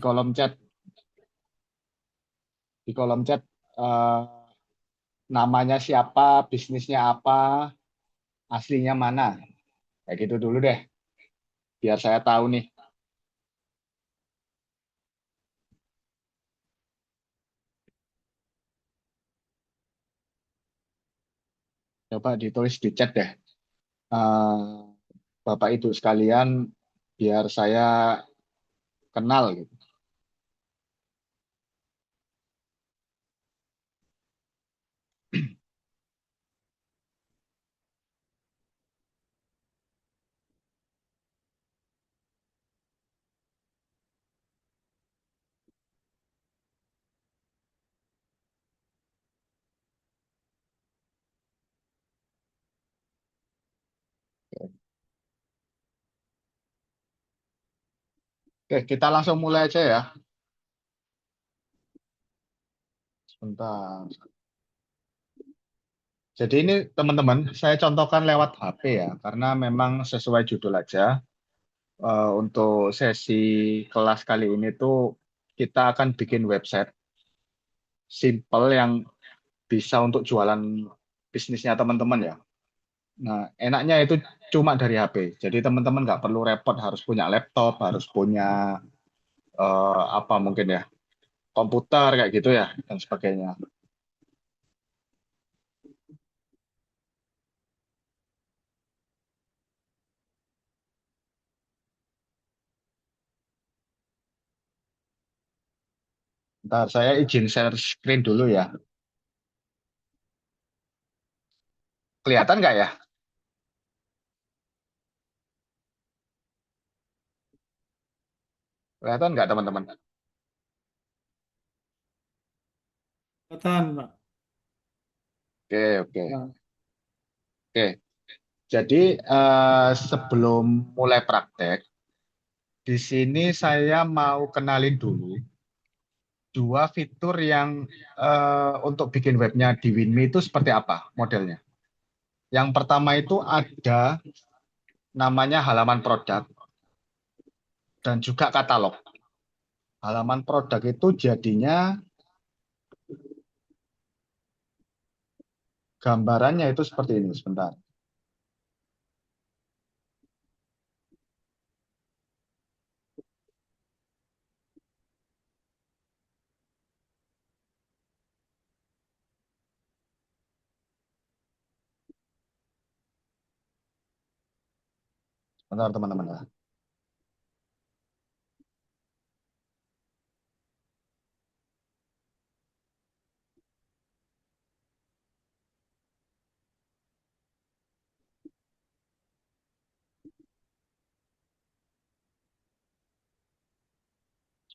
kolom chat, di kolom chat eh, namanya siapa, bisnisnya apa, aslinya mana. Kayak gitu dulu deh, biar saya tahu nih. Coba ditulis di chat deh. Eh, Bapak Ibu sekalian, biar saya kenal gitu. Oke, kita langsung mulai aja ya. Sebentar. Jadi ini teman-teman, saya contohkan lewat HP ya, karena memang sesuai judul aja. Untuk sesi kelas kali ini tuh kita akan bikin website simple yang bisa untuk jualan bisnisnya teman-teman ya. Nah, enaknya itu cuma dari HP. Jadi teman-teman nggak perlu repot harus punya laptop, harus punya apa mungkin ya komputer kayak gitu ya dan sebagainya. Ntar saya izin share screen dulu ya. Kelihatan nggak ya? Kelihatan nggak teman-teman? Kelihatan, Pak. Oke, oke, Nah, oke. Jadi sebelum mulai praktek, di sini saya mau kenalin dulu dua fitur yang untuk bikin webnya di Winme itu seperti apa modelnya. Yang pertama itu ada namanya halaman produk dan juga katalog. Halaman produk itu jadinya gambarannya itu seperti ini. Sebentar, sebentar teman-teman ya.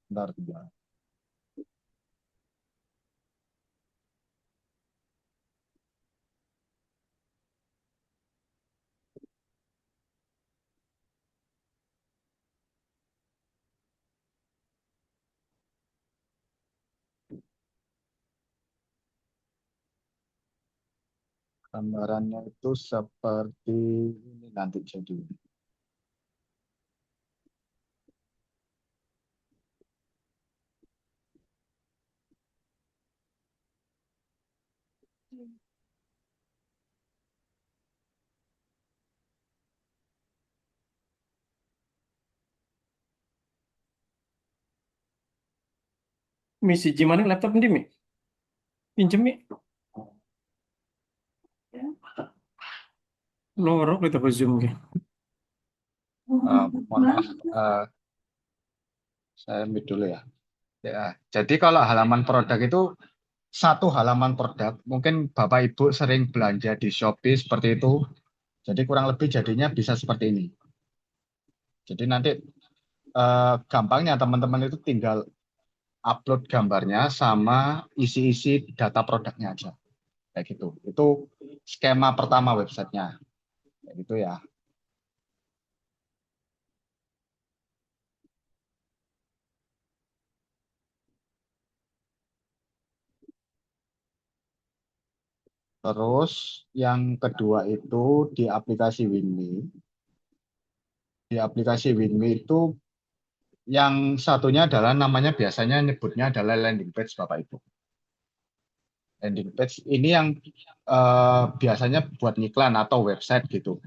Sebentar, sebentar. Gambarannya itu seperti ini nanti jadi. misi gimana laptop ini, Mi? Pinjem, Mi. Lorok kita ke Zoom, Mi. Mohon maaf, saya mute dulu ya. Ya, jadi kalau halaman produk itu satu halaman produk, mungkin Bapak Ibu sering belanja di Shopee seperti itu. Jadi kurang lebih jadinya bisa seperti ini. Jadi nanti gampangnya teman-teman itu tinggal upload gambarnya sama isi-isi data produknya aja. Kayak gitu. Itu skema pertama websitenya. Kayak gitu ya. Terus yang kedua itu di aplikasi Winme. Di aplikasi Winme itu Yang satunya adalah namanya biasanya nyebutnya adalah landing page Bapak Ibu. Landing page ini yang biasanya buat iklan atau website gitu.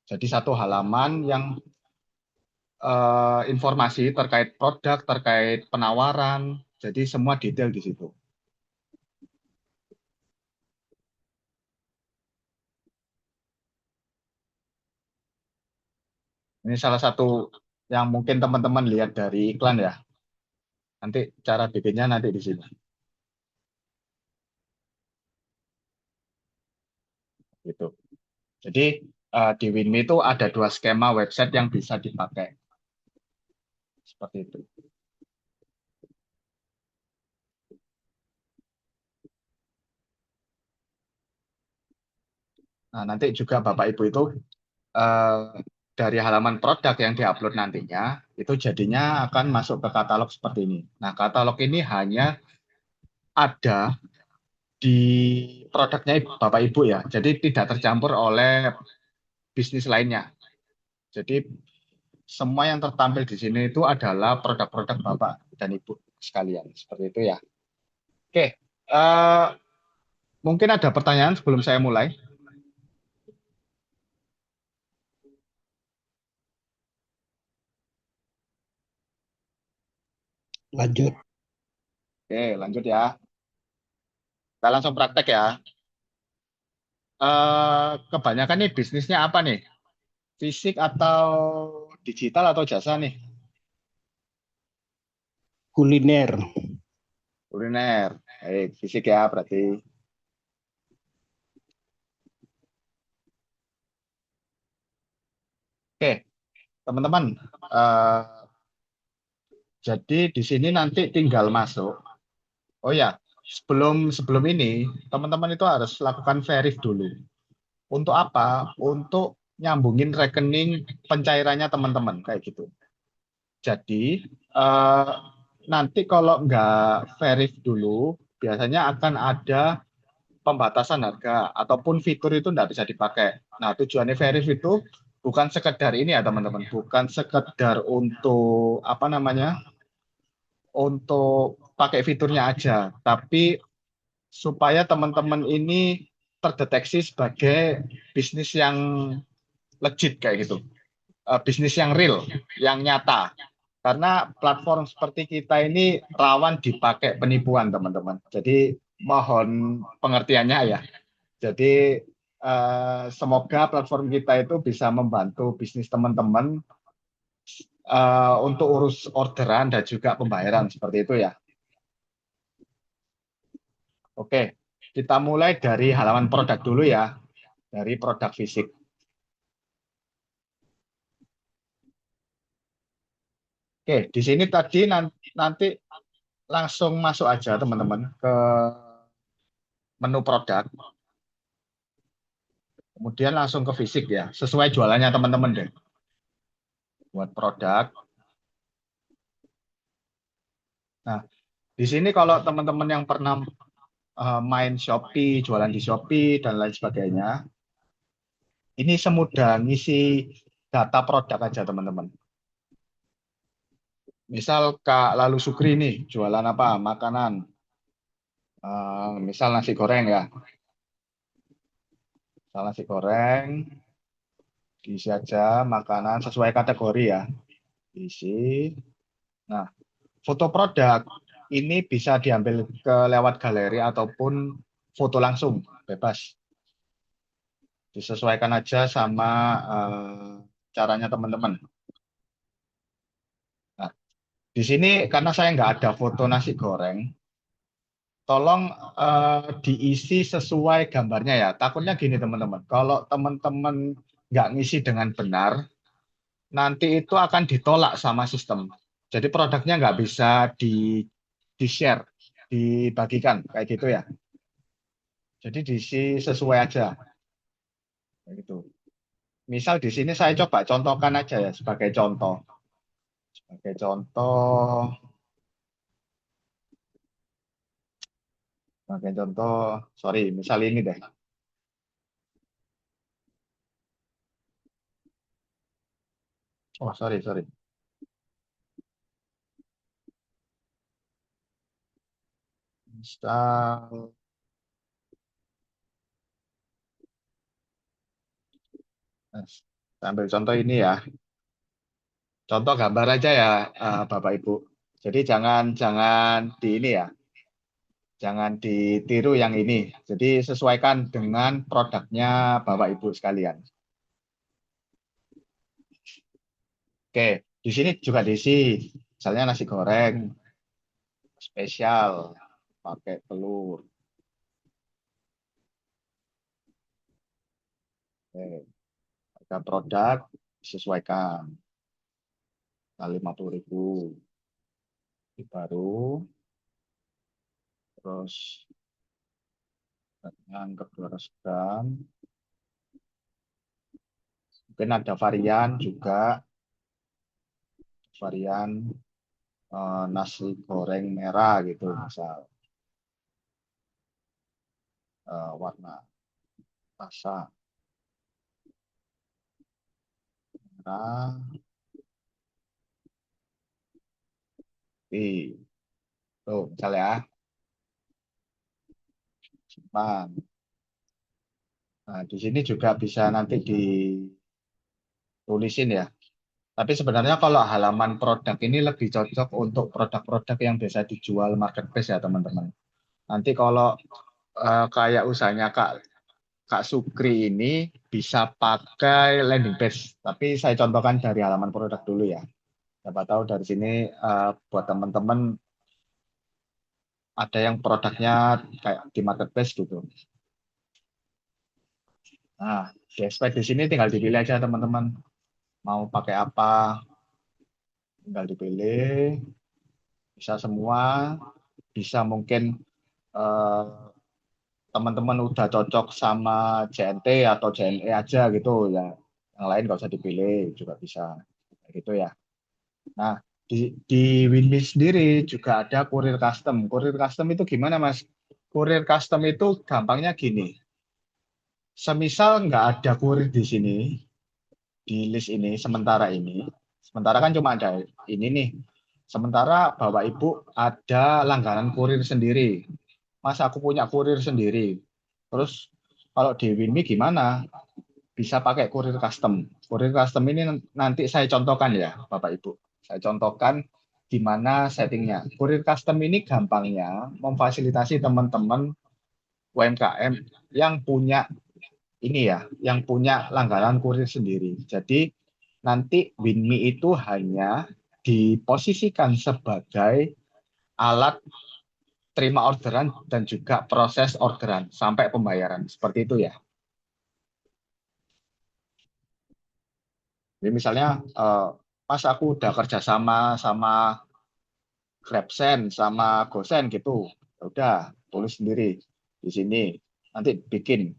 Jadi satu halaman yang informasi terkait produk, terkait penawaran, jadi semua detail di situ. Ini salah satu yang mungkin teman-teman lihat dari iklan ya. Nanti cara bikinnya nanti di sini. Gitu. Jadi di WinMe itu ada dua skema website yang bisa dipakai. Seperti itu. Nah, nanti juga Bapak Ibu itu eh, dari halaman produk yang diupload nantinya, itu jadinya akan masuk ke katalog seperti ini. Nah, katalog ini hanya ada di produknya Bapak Ibu ya. Jadi tidak tercampur oleh bisnis lainnya. Jadi semua yang tertampil di sini itu adalah produk-produk Bapak dan Ibu sekalian. Seperti itu ya. Oke, mungkin ada pertanyaan sebelum saya mulai. Lanjut. Oke, lanjut ya. Kita langsung praktek ya. Kebanyakan nih bisnisnya apa nih? Fisik atau digital atau jasa nih? Kuliner. Kuliner. Baik, fisik ya berarti. Oke, teman-teman. eh, jadi di sini nanti tinggal masuk. Oh ya, sebelum sebelum ini teman-teman itu harus lakukan verif dulu. Untuk apa? Untuk nyambungin rekening pencairannya teman-teman kayak gitu. Jadi eh, nanti kalau nggak verif dulu, biasanya akan ada pembatasan harga ataupun fitur itu nggak bisa dipakai. Nah, tujuannya verif itu bukan sekedar ini ya teman-teman, bukan sekedar untuk apa namanya, untuk pakai fiturnya aja, tapi supaya teman-teman ini terdeteksi sebagai bisnis yang legit kayak gitu. Bisnis yang real, yang nyata. Karena platform seperti kita ini rawan dipakai penipuan, teman-teman. Jadi mohon pengertiannya ya. Jadi semoga platform kita itu bisa membantu bisnis teman-teman untuk urus orderan dan juga pembayaran seperti itu ya. Oke, kita mulai dari halaman produk dulu ya, dari produk fisik. Oke, di sini tadi nanti langsung masuk aja teman-teman ke menu produk, kemudian langsung ke fisik ya, sesuai jualannya teman-teman deh. Buat produk. Nah, di sini kalau teman-teman yang pernah main Shopee, jualan di Shopee dan lain sebagainya, ini semudah ngisi data produk aja teman-teman. Misal Kak Lalu Sugri nih, jualan apa? Makanan. Misal nasi goreng ya. Misal nasi goreng, diisi aja makanan sesuai kategori ya. Diisi. Nah, foto produk ini bisa diambil ke lewat galeri ataupun foto langsung, bebas. Disesuaikan aja sama caranya teman-teman. Nah, di sini karena saya nggak ada foto nasi goreng, tolong diisi sesuai gambarnya ya. Takutnya gini teman-teman, kalau teman-teman nggak ngisi dengan benar, nanti itu akan ditolak sama sistem. Jadi produknya nggak bisa di-share, dibagikan, kayak gitu ya. Jadi diisi sesuai aja, kayak gitu. Misal di sini saya coba contohkan aja ya, sebagai contoh. Sebagai contoh, sebagai contoh, sorry, misal ini deh. Oh, sorry, sorry. Misal, saya ambil contoh ini ya. Contoh gambar aja ya, Bapak Ibu. Jadi jangan jangan di ini ya, jangan ditiru yang ini. Jadi sesuaikan dengan produknya Bapak Ibu sekalian. Oke, di sini juga diisi, misalnya nasi goreng spesial pakai telur. Oke, harga produk disesuaikan, 50.000. Ini baru, terus anggap 200 gram. Mungkin ada varian juga, varian nasi goreng merah gitu, misal warna rasa merah, putih. Tuh, misalnya ya, simpan. Nah, di sini juga bisa nanti ditulisin ya. Tapi sebenarnya kalau halaman produk ini lebih cocok untuk produk-produk yang biasa dijual marketplace ya teman-teman. Nanti kalau kayak usahanya Kak Sukri ini bisa pakai landing page. Tapi saya contohkan dari halaman produk dulu ya. Siapa tahu dari sini buat teman-teman ada yang produknya kayak di marketplace gitu. Nah, di expect di sini tinggal dipilih aja teman-teman. Mau pakai apa, tinggal dipilih. Bisa semua, bisa mungkin eh, teman-teman udah cocok sama JNT atau JNE aja gitu ya. Yang lain nggak usah dipilih juga bisa. Kayak gitu ya. Nah, di Winme sendiri juga ada kurir custom. Kurir custom itu gimana, Mas? Kurir custom itu gampangnya gini. Semisal nggak ada kurir di sini, di list ini, sementara kan cuma ada ini nih. Sementara Bapak Ibu ada langganan kurir sendiri. Mas, aku punya kurir sendiri. Terus kalau di Winme gimana? Bisa pakai kurir custom. Kurir custom ini nanti saya contohkan ya, Bapak Ibu. Saya contohkan gimana settingnya. Kurir custom ini gampangnya memfasilitasi teman-teman UMKM yang punya ini ya, yang punya langganan kurir sendiri. Jadi nanti Winme itu hanya diposisikan sebagai alat terima orderan dan juga proses orderan sampai pembayaran. Seperti itu ya. Jadi misalnya, Mas aku udah kerjasama sama GrabSend sama GoSend gitu. Ya udah, tulis sendiri di sini. Nanti bikin.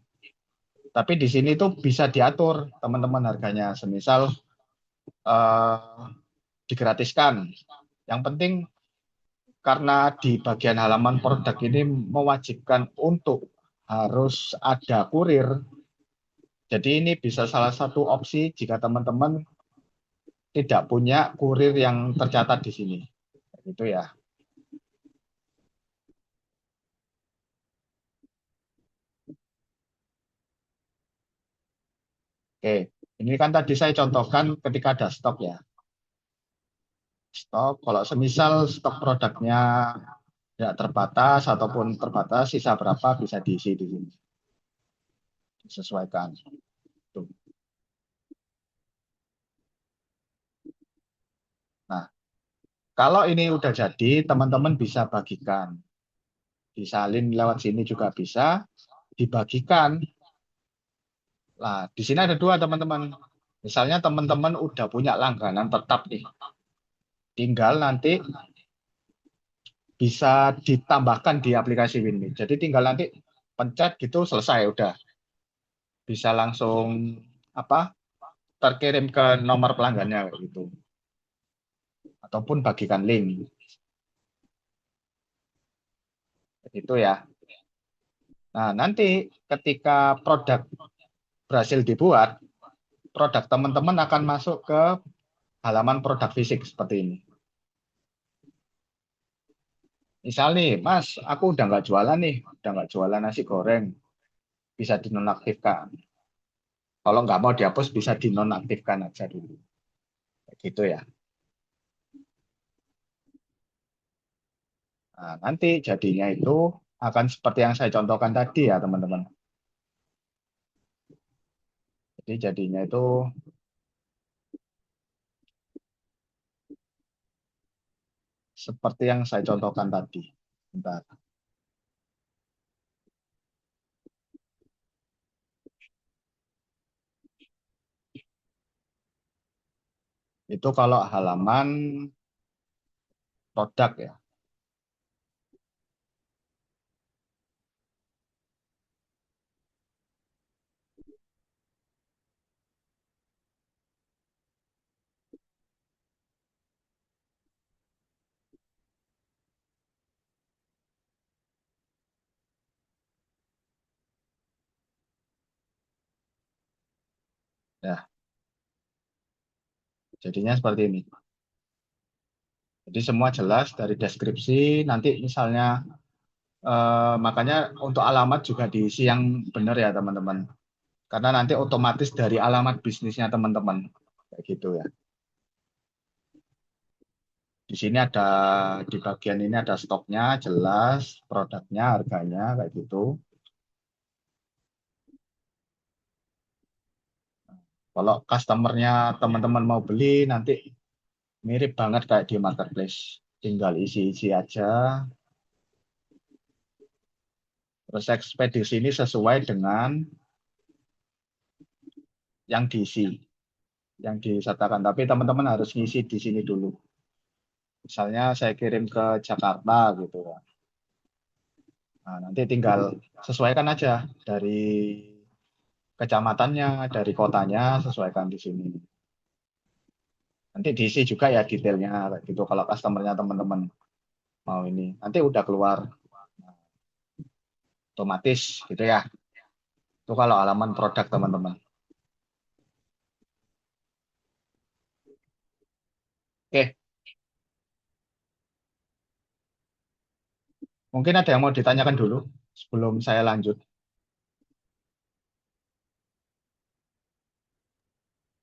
Tapi di sini tuh bisa diatur teman-teman harganya. Semisal eh, digratiskan. Yang penting karena di bagian halaman produk ini mewajibkan untuk harus ada kurir. Jadi ini bisa salah satu opsi jika teman-teman tidak punya kurir yang tercatat di sini. Gitu ya. Oke, ini kan tadi saya contohkan ketika ada stok ya. Stok, kalau semisal stok produknya tidak terbatas ataupun terbatas, sisa berapa bisa diisi di sini. Disesuaikan. Tuh. Nah, kalau ini udah jadi, teman-teman bisa bagikan. Disalin lewat sini juga bisa, dibagikan. Nah, di sini ada dua teman-teman. Misalnya teman-teman udah punya langganan tetap nih. Tinggal nanti bisa ditambahkan di aplikasi Winme. Jadi tinggal nanti pencet gitu selesai udah. Bisa langsung apa? Terkirim ke nomor pelanggannya gitu. Ataupun bagikan link. Itu ya. Nah, nanti ketika produk berhasil dibuat, produk teman-teman akan masuk ke halaman produk fisik seperti ini. Misal nih, Mas, aku udah nggak jualan nih, udah nggak jualan nasi goreng, bisa dinonaktifkan. Kalau nggak mau dihapus, bisa dinonaktifkan aja dulu. Kayak gitu ya. Nah, nanti jadinya itu akan seperti yang saya contohkan tadi ya, teman-teman. Jadi jadinya itu seperti yang saya contohkan tadi. Bentar. Itu kalau halaman produk ya. Ya, jadinya seperti ini. Jadi semua jelas dari deskripsi. Nanti misalnya makanya untuk alamat juga diisi yang benar ya teman-teman. Karena nanti otomatis dari alamat bisnisnya teman-teman. Kayak gitu ya. Di sini ada di bagian ini ada stoknya jelas, produknya, harganya kayak gitu. Kalau customernya teman-teman mau beli nanti mirip banget kayak di marketplace. Tinggal isi-isi aja. Terus ekspedisi ini sesuai dengan yang diisi, yang disertakan. Tapi teman-teman harus ngisi di sini dulu. Misalnya saya kirim ke Jakarta gitu. Nah, nanti tinggal sesuaikan aja dari kecamatannya, dari kotanya, sesuaikan di sini. Nanti diisi juga ya detailnya kayak gitu kalau customernya teman-teman mau ini. Nanti udah keluar otomatis gitu ya. Itu kalau halaman produk teman-teman. Oke, mungkin ada yang mau ditanyakan dulu sebelum saya lanjut.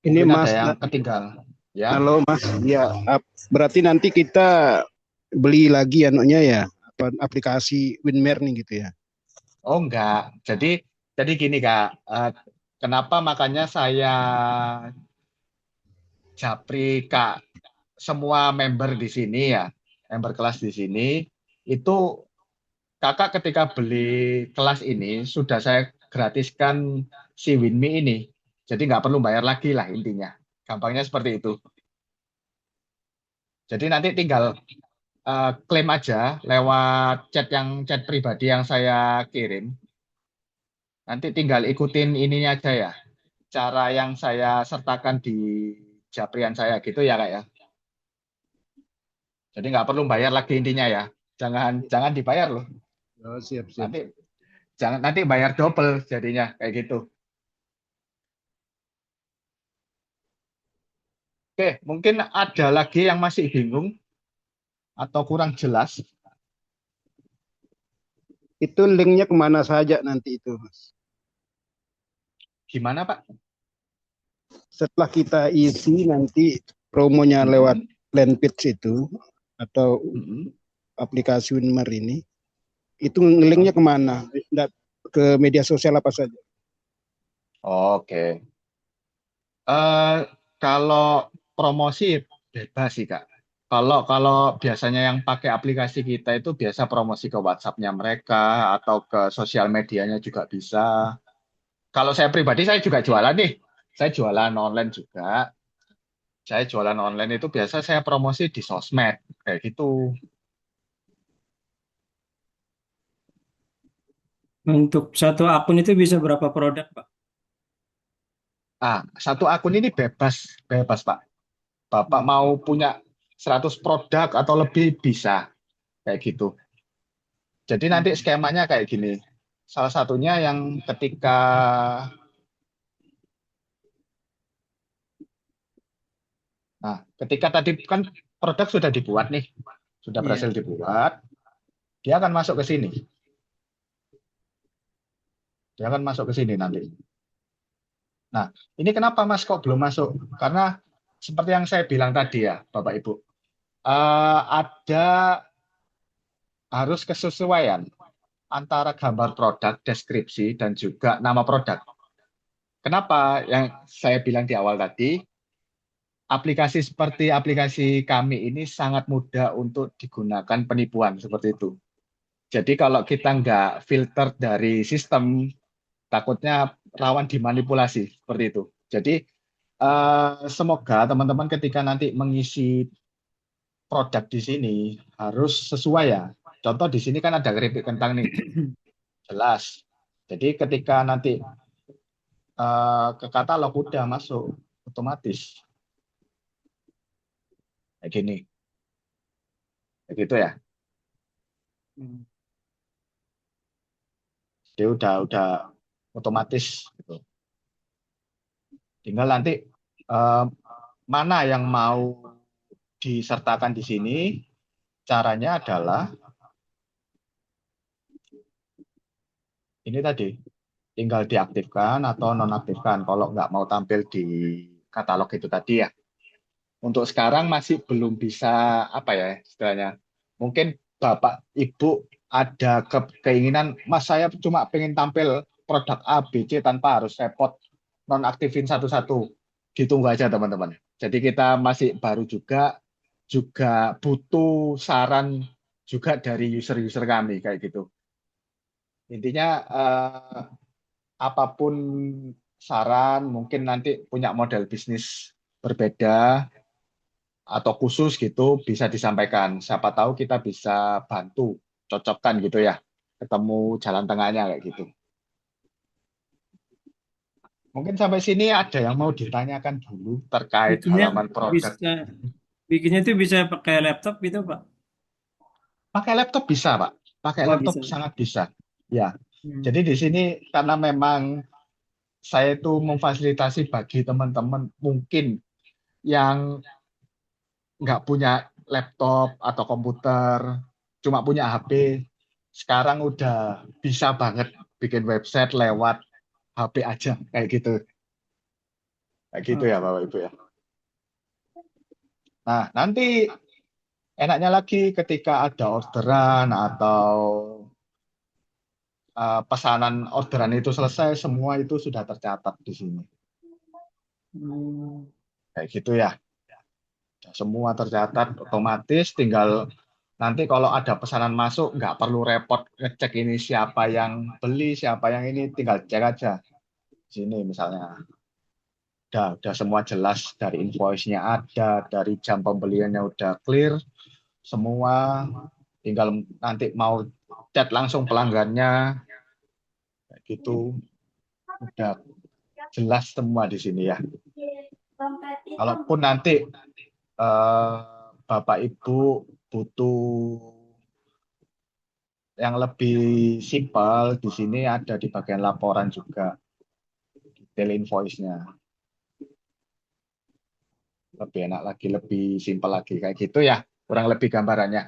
Ini Mungkin ada Mas, yang ketinggalan. Ya. halo Mas. Ya, berarti nanti kita beli lagi anunya ya, aplikasi Winmer nih gitu ya. Oh enggak. Jadi gini Kak, kenapa makanya saya japri Kak semua member di sini ya, member kelas di sini itu Kakak ketika beli kelas ini sudah saya gratiskan si Winme ini. Jadi nggak perlu bayar lagi lah intinya. Gampangnya seperti itu. Jadi nanti tinggal klaim aja lewat chat pribadi yang saya kirim. Nanti tinggal ikutin ininya aja ya. Cara yang saya sertakan di japrian saya gitu ya Kak ya. Jadi nggak perlu bayar lagi intinya ya. Jangan jangan dibayar loh. Oh, siap, siap. Nanti jangan nanti bayar double jadinya kayak gitu. Oke, mungkin ada lagi yang masih bingung atau kurang jelas. Itu linknya kemana saja nanti itu, Mas? Gimana Pak? Setelah kita isi nanti promonya lewat Mm-mm, Landpage itu atau mm-mm. aplikasi Winmer ini, itu linknya kemana? Nggak ke media sosial apa saja? Oke. Eh, kalau promosi bebas sih Kak. Kalau kalau biasanya yang pakai aplikasi kita itu biasa promosi ke WhatsApp-nya mereka atau ke sosial medianya juga bisa. Kalau saya pribadi saya juga jualan nih. Saya jualan online juga. Saya jualan online itu biasa saya promosi di sosmed kayak gitu. Untuk satu akun itu bisa berapa produk, Pak? Ah, satu akun ini bebas, bebas Pak. Bapak mau punya 100 produk atau lebih bisa kayak gitu. Jadi nanti skemanya kayak gini. Salah satunya yang ketika ketika tadi kan produk sudah dibuat nih, sudah Iya. berhasil dibuat. Dia akan masuk ke sini. Dia akan masuk ke sini nanti. Nah, ini kenapa Mas kok belum masuk? Karena seperti yang saya bilang tadi ya, Bapak Ibu, ada harus kesesuaian antara gambar produk, deskripsi, dan juga nama produk. Kenapa yang saya bilang di awal tadi, aplikasi seperti aplikasi kami ini sangat mudah untuk digunakan penipuan seperti itu. Jadi kalau kita nggak filter dari sistem, takutnya rawan dimanipulasi seperti itu. Jadi semoga teman-teman ketika nanti mengisi produk di sini harus sesuai ya. Contoh di sini kan ada keripik kentang nih, jelas. Jadi ketika nanti ke katalog udah masuk otomatis kayak gini, kayak gitu ya. Hmm. Jadi udah otomatis gitu. Tinggal nanti eh, mana yang mau disertakan di sini, caranya adalah ini tadi, tinggal diaktifkan atau nonaktifkan kalau nggak mau tampil di katalog itu tadi ya. Untuk sekarang masih belum bisa apa ya istilahnya. Mungkin Bapak Ibu ada keinginan, Mas saya cuma pengen tampil produk A, B, C tanpa harus repot nonaktifin satu-satu. Ditunggu aja teman-teman. Jadi kita masih baru juga butuh saran juga dari user-user kami kayak gitu. Intinya apapun saran, mungkin nanti punya model bisnis berbeda atau khusus gitu bisa disampaikan. Siapa tahu kita bisa bantu cocokkan gitu ya, ketemu jalan tengahnya kayak gitu. Mungkin sampai sini ada yang mau ditanyakan dulu terkait Bikinnya halaman produk. bisa bikinnya itu bisa pakai laptop gitu, Pak. Pakai laptop bisa, Pak. Pakai Oh, laptop bisa. sangat bisa. Ya. Hmm. Jadi di sini karena memang saya itu memfasilitasi bagi teman-teman mungkin yang nggak punya laptop atau komputer, cuma punya HP, sekarang udah bisa banget bikin website lewat HP aja, kayak gitu. Kayak gitu ya, Oke. Bapak Ibu ya. Nah, nanti enaknya lagi ketika ada orderan atau pesanan orderan itu selesai, semua itu sudah tercatat di sini. Hmm. Kayak gitu ya. Semua tercatat otomatis, tinggal nanti kalau ada pesanan masuk, nggak perlu repot ngecek ini siapa yang beli, siapa yang ini, tinggal cek aja. Sini misalnya, udah semua jelas, dari invoice-nya ada, dari jam pembeliannya udah clear, semua tinggal nanti mau chat langsung pelanggannya, kayak gitu, udah jelas semua di sini ya. Kalaupun nanti eh, Bapak Ibu butuh yang lebih simpel, di sini ada di bagian laporan juga, detail invoice-nya. Lebih enak lagi, lebih simpel lagi. Kayak gitu ya, kurang lebih gambarannya.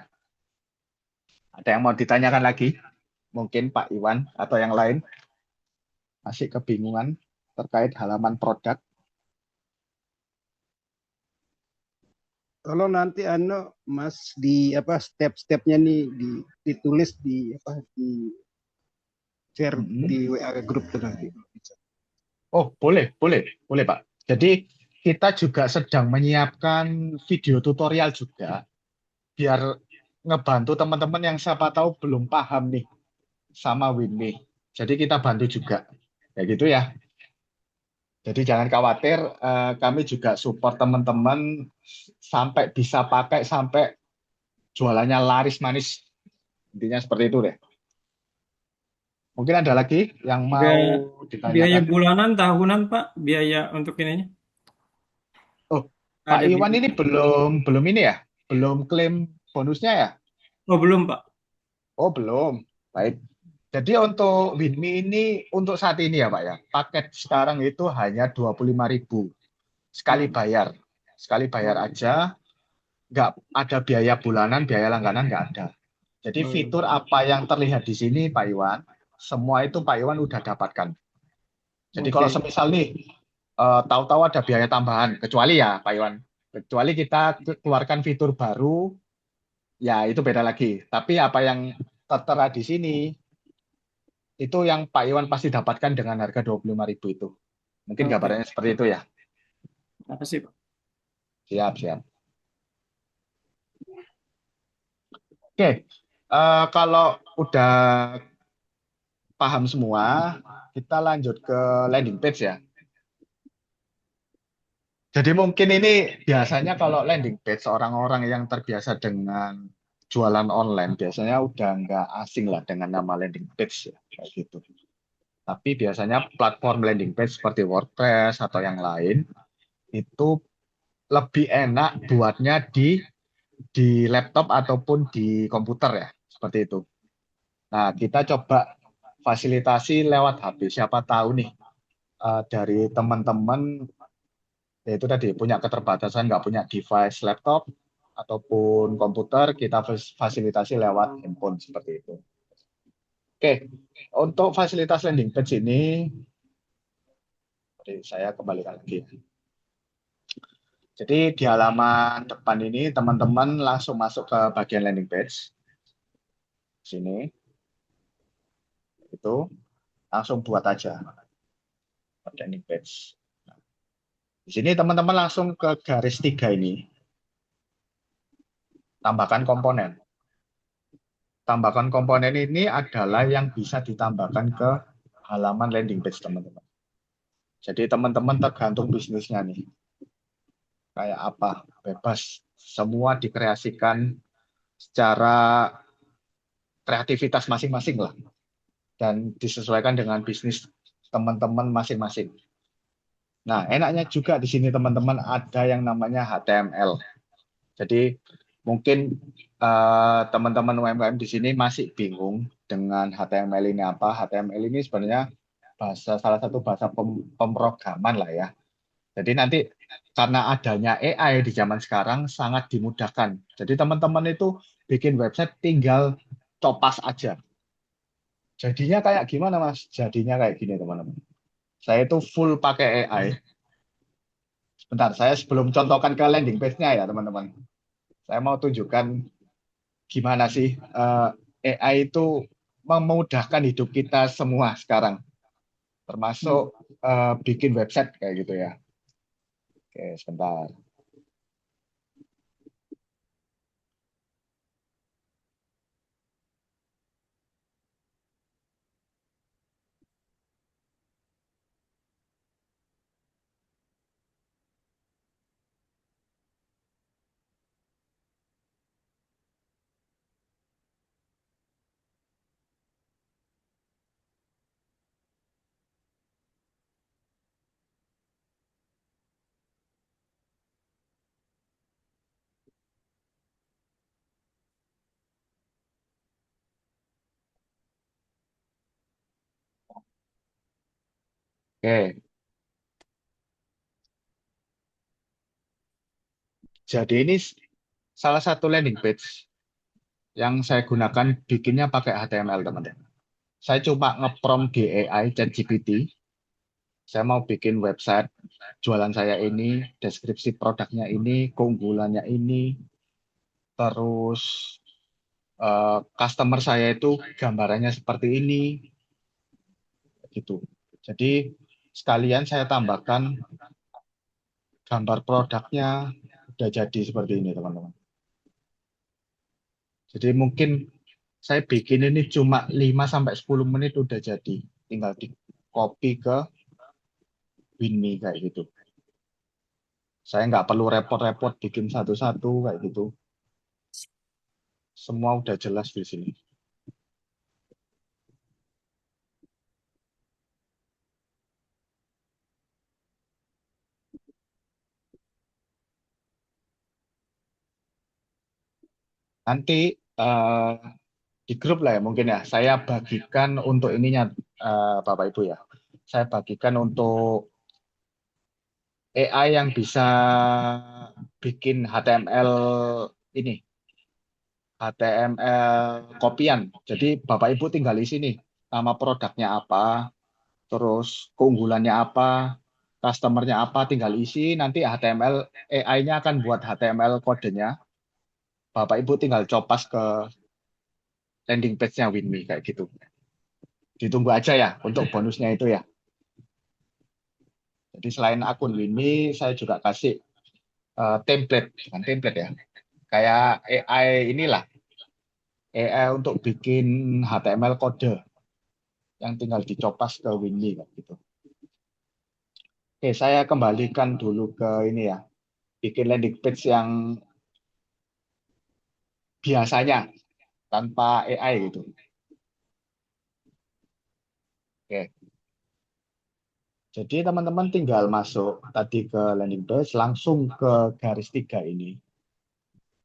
Ada yang mau ditanyakan lagi? Mungkin Pak Iwan atau yang lain masih kebingungan terkait halaman produk. Kalau nanti Mas di apa step-stepnya nih ditulis di apa di share Mm-mm. di WA grup tuh nanti. Oh, boleh, boleh, boleh Pak. Jadi kita juga sedang menyiapkan video tutorial juga, biar ngebantu teman-teman yang siapa tahu belum paham nih sama Winme. Jadi kita bantu juga. Kayak gitu ya. Jadi jangan khawatir, kami juga support teman-teman sampai bisa pakai sampai jualannya laris manis. Intinya seperti itu deh. Mungkin ada lagi yang mau Biaya, biaya ditanyakan. bulanan, tahunan, Pak, biaya untuk ininya. Oh, Pak Ada Iwan biaya. ini belum belum ini ya? Belum klaim bonusnya ya? Oh, belum, Pak. Oh, belum. Baik. Jadi untuk Winme ini untuk saat ini ya Pak ya, paket sekarang itu hanya 25.000 sekali Hmm. bayar. Sekali bayar Oh, aja, nggak ada biaya bulanan, biaya langganan nggak ada. Jadi fitur apa yang terlihat di sini Pak Iwan, semua itu Pak Iwan udah dapatkan. Jadi kalau Oke. semisal nih tahu-tahu ada biaya tambahan, kecuali ya Pak Iwan, kecuali kita keluarkan fitur baru, ya itu beda lagi. Tapi apa yang tertera di sini itu yang Pak Iwan pasti dapatkan dengan harga 25.000 itu. Mungkin Oke. gambarannya seperti itu ya. Apa sih, Pak? Siap, siap. Oke, kalau udah paham semua, kita lanjut ke landing page ya. Jadi mungkin ini biasanya kalau landing page orang-orang yang terbiasa dengan jualan online biasanya udah nggak asing lah dengan nama landing page ya, kayak gitu. Tapi biasanya platform landing page seperti WordPress atau yang lain itu lebih enak buatnya di laptop ataupun di komputer ya, seperti itu. Nah, kita coba fasilitasi lewat HP. Siapa tahu nih dari teman-teman yaitu tadi punya keterbatasan nggak punya device laptop ataupun komputer, kita fasilitasi lewat handphone seperti itu. Oke, untuk fasilitas landing page ini, saya kembali lagi. Jadi di halaman depan ini teman-teman langsung masuk ke bagian landing page. Sini, itu langsung buat aja landing page. Di sini teman-teman langsung ke garis 3 ini, tambahkan komponen. Tambahkan komponen ini adalah yang bisa ditambahkan ke halaman landing page teman-teman. Jadi teman-teman tergantung bisnisnya nih. Kayak apa, bebas. Semua dikreasikan secara kreativitas masing-masing lah. Dan disesuaikan dengan bisnis teman-teman masing-masing. Nah, enaknya juga di sini teman-teman ada yang namanya HTML. Jadi mungkin teman-teman UMKM di sini masih bingung dengan HTML ini apa. HTML ini sebenarnya salah satu bahasa pemrograman lah ya. Jadi nanti karena adanya AI di zaman sekarang sangat dimudahkan. Jadi teman-teman itu bikin website tinggal copas aja. Jadinya kayak gimana Mas? Jadinya kayak gini teman-teman. Saya itu full pakai AI. Sebentar, saya sebelum contohkan ke landing page-nya ya teman-teman. Saya mau tunjukkan gimana sih AI itu memudahkan hidup kita semua sekarang, termasuk bikin website kayak gitu ya. Oke, sebentar. Oke, jadi ini salah satu landing page yang saya gunakan bikinnya pakai HTML teman-teman. Saya cuma ngeprompt di AI ChatGPT. Saya mau bikin website jualan saya ini, deskripsi produknya ini, keunggulannya ini, terus customer saya itu gambarannya seperti ini, gitu. Jadi sekalian saya tambahkan gambar produknya udah jadi seperti ini teman-teman. Jadi mungkin saya bikin ini cuma 5 sampai 10 menit udah jadi. Tinggal di copy ke Winme kayak gitu. Saya nggak perlu repot-repot bikin satu-satu kayak gitu. Semua udah jelas di sini. Nanti eh, di grup lah ya mungkin ya. Saya bagikan untuk ininya Bapak Ibu ya. Saya bagikan untuk AI yang bisa bikin HTML ini HTML kopian. Jadi Bapak Ibu tinggal isi nih nama produknya apa, terus keunggulannya apa, customernya apa, tinggal isi. Nanti HTML AI-nya akan buat HTML kodenya. Bapak Ibu tinggal copas ke landing page-nya WinMe kayak gitu. Ditunggu aja ya untuk bonusnya itu ya. Jadi selain akun WinMe, saya juga kasih template, bukan template ya. Kayak AI inilah, AI untuk bikin HTML kode yang tinggal dicopas ke WinMe kayak gitu. Oke, saya kembalikan dulu ke ini ya, bikin landing page yang biasanya tanpa AI gitu. Oke, jadi teman-teman tinggal masuk tadi ke landing page, langsung ke garis 3 ini,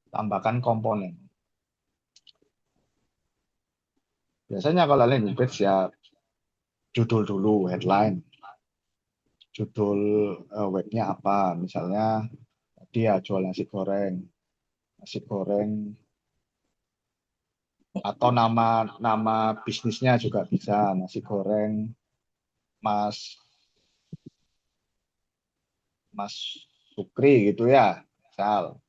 tambahkan komponen. Biasanya kalau landing page ya judul dulu, headline, judul webnya apa, misalnya tadi ya jual nasi goreng atau nama nama bisnisnya juga bisa, nasi goreng Mas Mas Sukri gitu ya, misal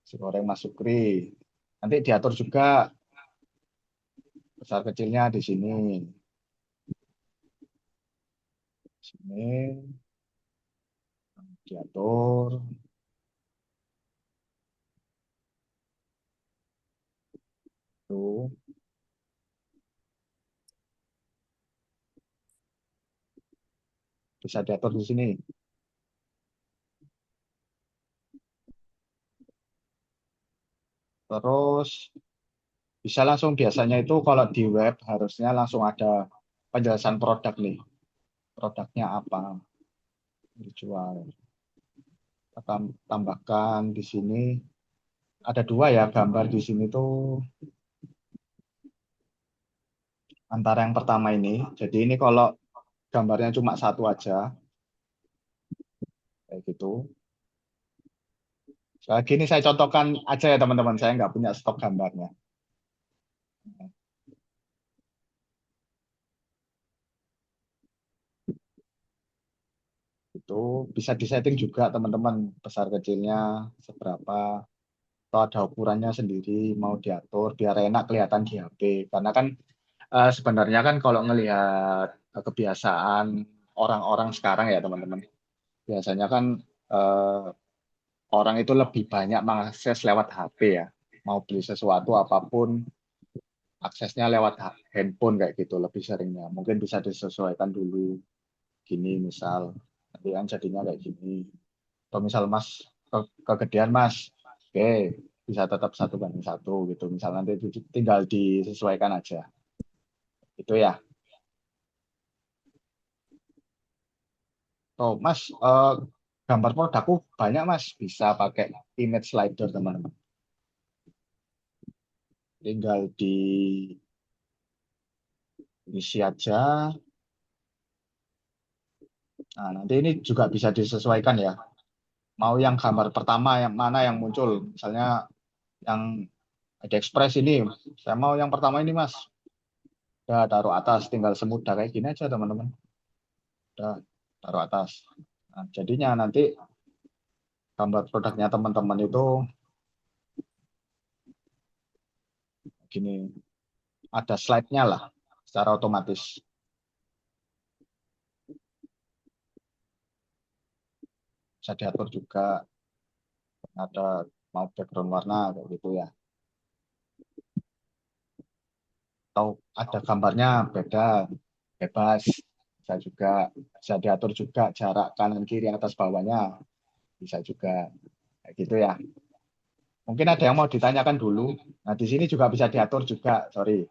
nasi goreng Mas Sukri. Nanti diatur juga besar kecilnya di sini. Sini diatur tuh, bisa diatur di sini. Terus bisa langsung, biasanya itu kalau di web harusnya langsung ada penjelasan produk nih. Produknya apa dijual. Kita tambahkan di sini ada dua ya gambar di sini tuh, antara yang pertama ini. Jadi ini kalau gambarnya cuma satu aja kayak gitu. Gini saya contohkan aja ya teman-teman, saya nggak punya stok gambarnya. Itu bisa disetting juga teman-teman, besar kecilnya seberapa, atau ada ukurannya sendiri mau diatur biar enak kelihatan di HP. Karena kan sebenarnya kan kalau ngelihat kebiasaan orang-orang sekarang ya teman-teman, biasanya kan eh, orang itu lebih banyak mengakses lewat HP ya. Mau beli sesuatu apapun aksesnya lewat handphone kayak gitu lebih seringnya. Mungkin bisa disesuaikan dulu gini misal. Nanti kan jadinya kayak gini. Atau misal Mas kegedean Mas, oke bisa tetap 1:1 gitu. Misal nanti tinggal disesuaikan aja. Itu ya. Oh Mas, gambar produkku banyak Mas. Bisa pakai image slider teman-teman. Tinggal diisi aja. Nah, nanti ini juga bisa disesuaikan ya. Mau yang gambar pertama yang mana yang muncul. Misalnya yang ada ekspres ini, saya mau yang pertama ini Mas. Ya, taruh atas, tinggal semudah kayak gini aja teman-teman. Udah, taruh atas. Nah, jadinya nanti gambar produknya teman-teman itu gini, ada slide-nya lah secara otomatis. Bisa diatur juga, ada mau background warna kayak gitu ya. Atau ada gambarnya beda, bebas. Bisa juga, bisa diatur juga jarak kanan kiri atas bawahnya. Bisa juga kayak gitu ya. Mungkin ada yang mau ditanyakan dulu. Nah, di sini juga bisa diatur juga, sorry.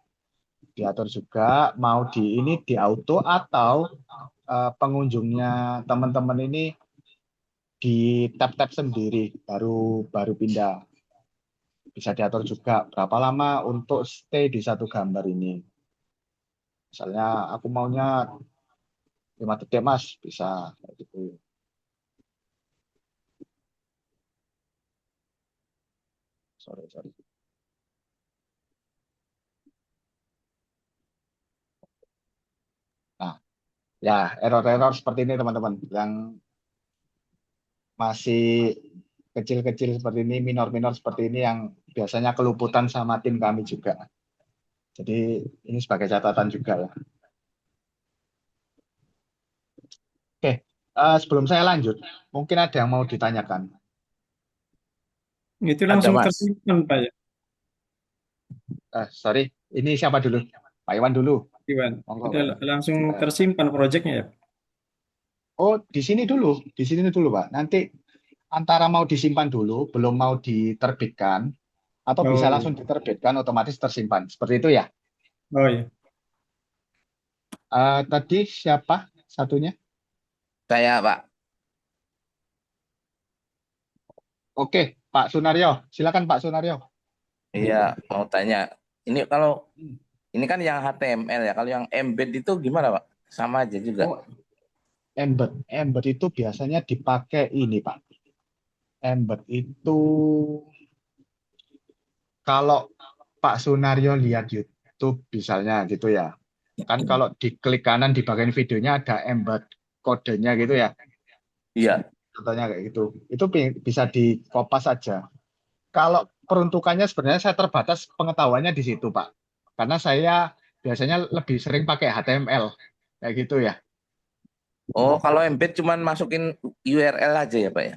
Diatur juga mau di ini di auto atau pengunjungnya teman-teman ini di tab-tab sendiri baru baru pindah. Bisa diatur juga berapa lama untuk stay di satu gambar ini. Misalnya aku maunya 5 detik Mas, bisa kayak gitu. Sorry, sorry. Ya, error-error seperti ini teman-teman, yang masih kecil-kecil seperti ini, minor-minor seperti ini yang biasanya keluputan sama tim kami juga. Jadi ini sebagai catatan juga ya. Oke, sebelum saya lanjut, mungkin ada yang mau ditanyakan. Itu Ada langsung Mas. tersimpan Pak ya, Sorry, ini siapa dulu? Pak Iwan dulu. Iwan. Monggo, Itu Pak Iwan. langsung Eh, tersimpan proyeknya ya. oh, di sini dulu, Pak. Nanti antara mau disimpan dulu, belum mau diterbitkan, atau bisa Oh, langsung diterbitkan, otomatis tersimpan. Seperti itu ya. oh ya. Tadi siapa satunya? Saya Pak. Oke, Pak Sunaryo. Silakan Pak Sunaryo. Iya, mau tanya. Ini kalau ini kan yang HTML ya. Kalau yang embed itu gimana Pak? Sama aja juga. Oh, embed. Embed itu biasanya dipakai ini, Pak. Embed itu kalau Pak Sunaryo lihat YouTube misalnya gitu ya. Kan kalau diklik kanan di bagian videonya ada embed kodenya gitu ya. Iya. Contohnya kayak gitu. Itu bisa di kopas saja. Kalau peruntukannya sebenarnya saya terbatas pengetahuannya di situ, Pak. Karena saya biasanya lebih sering pakai HTML kayak gitu ya. Oh, kalau embed cuman masukin URL aja ya Pak ya?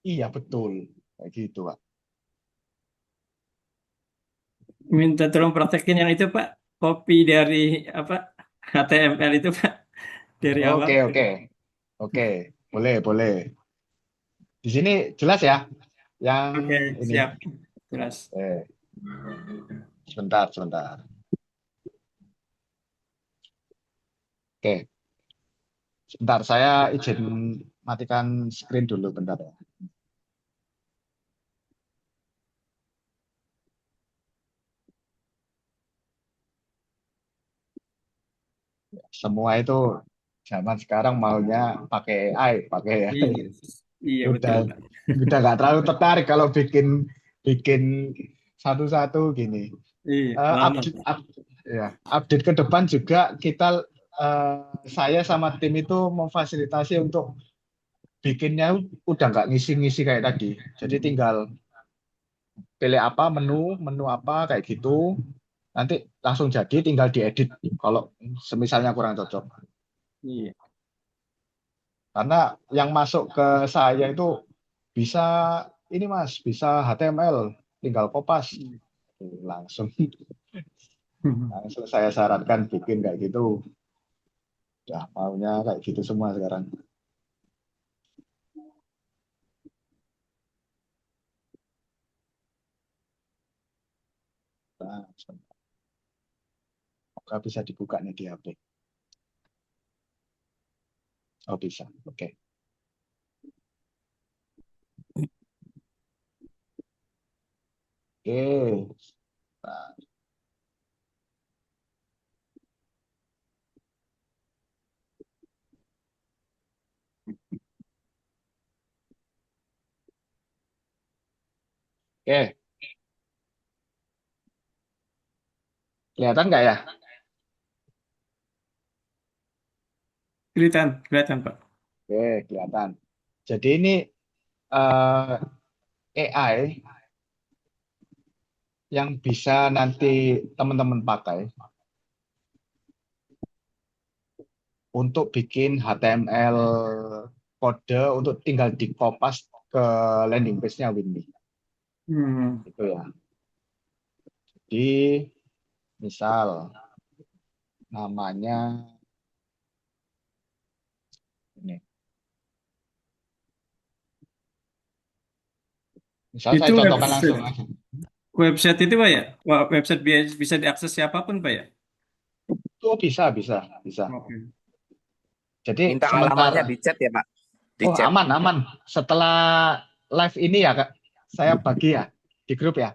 Iya, betul. Kayak gitu, Pak. Minta tolong praktekin yang itu Pak. Copy dari apa HTML itu Pak dari awal. Oke, oke. Oke, boleh, boleh. Di sini jelas ya yang Oke, ini. siap. Jelas. Sebentar, sebentar. Oke, sebentar saya izin matikan screen dulu bentar ya. Semua itu zaman sekarang maunya pakai AI, pakai AI. Iya. Iya Udah betul Pak. udah nggak terlalu tertarik kalau bikin bikin satu-satu gini. Iya, lama. Update ya, update ke depan juga kita eh, saya sama tim itu memfasilitasi untuk bikinnya udah nggak ngisi-ngisi kayak tadi. Jadi tinggal pilih apa menu apa kayak gitu. Nanti langsung jadi tinggal diedit kalau semisalnya kurang cocok. Iya. Karena yang masuk ke saya itu bisa ini Mas, bisa HTML, tinggal kopas langsung langsung saya sarankan bikin kayak gitu. Ya maunya kayak gitu semua sekarang. Nah, semoga bisa dibuka nih di HP. Oh bisa, oke. Oke, nah, oke. Kelihatan nggak ya? Kelihatan, kelihatan Pak. Oke, kelihatan. Jadi ini eh, AI yang bisa nanti teman-teman pakai untuk bikin HTML kode untuk tinggal dikopas ke landing page-nya Windy. Hmm. Itu ya. Di misal namanya ini. Misal saya Itu contohkan langsung. website, website itu Pak ya? Wah, website bisa diakses siapapun Pak ya? Oh bisa, bisa, bisa. Oke. Jadi Minta alamatnya sementara, di chat ya Pak. Di oh chat. aman, aman. Setelah live ini ya Kak, saya bagi ya di grup ya.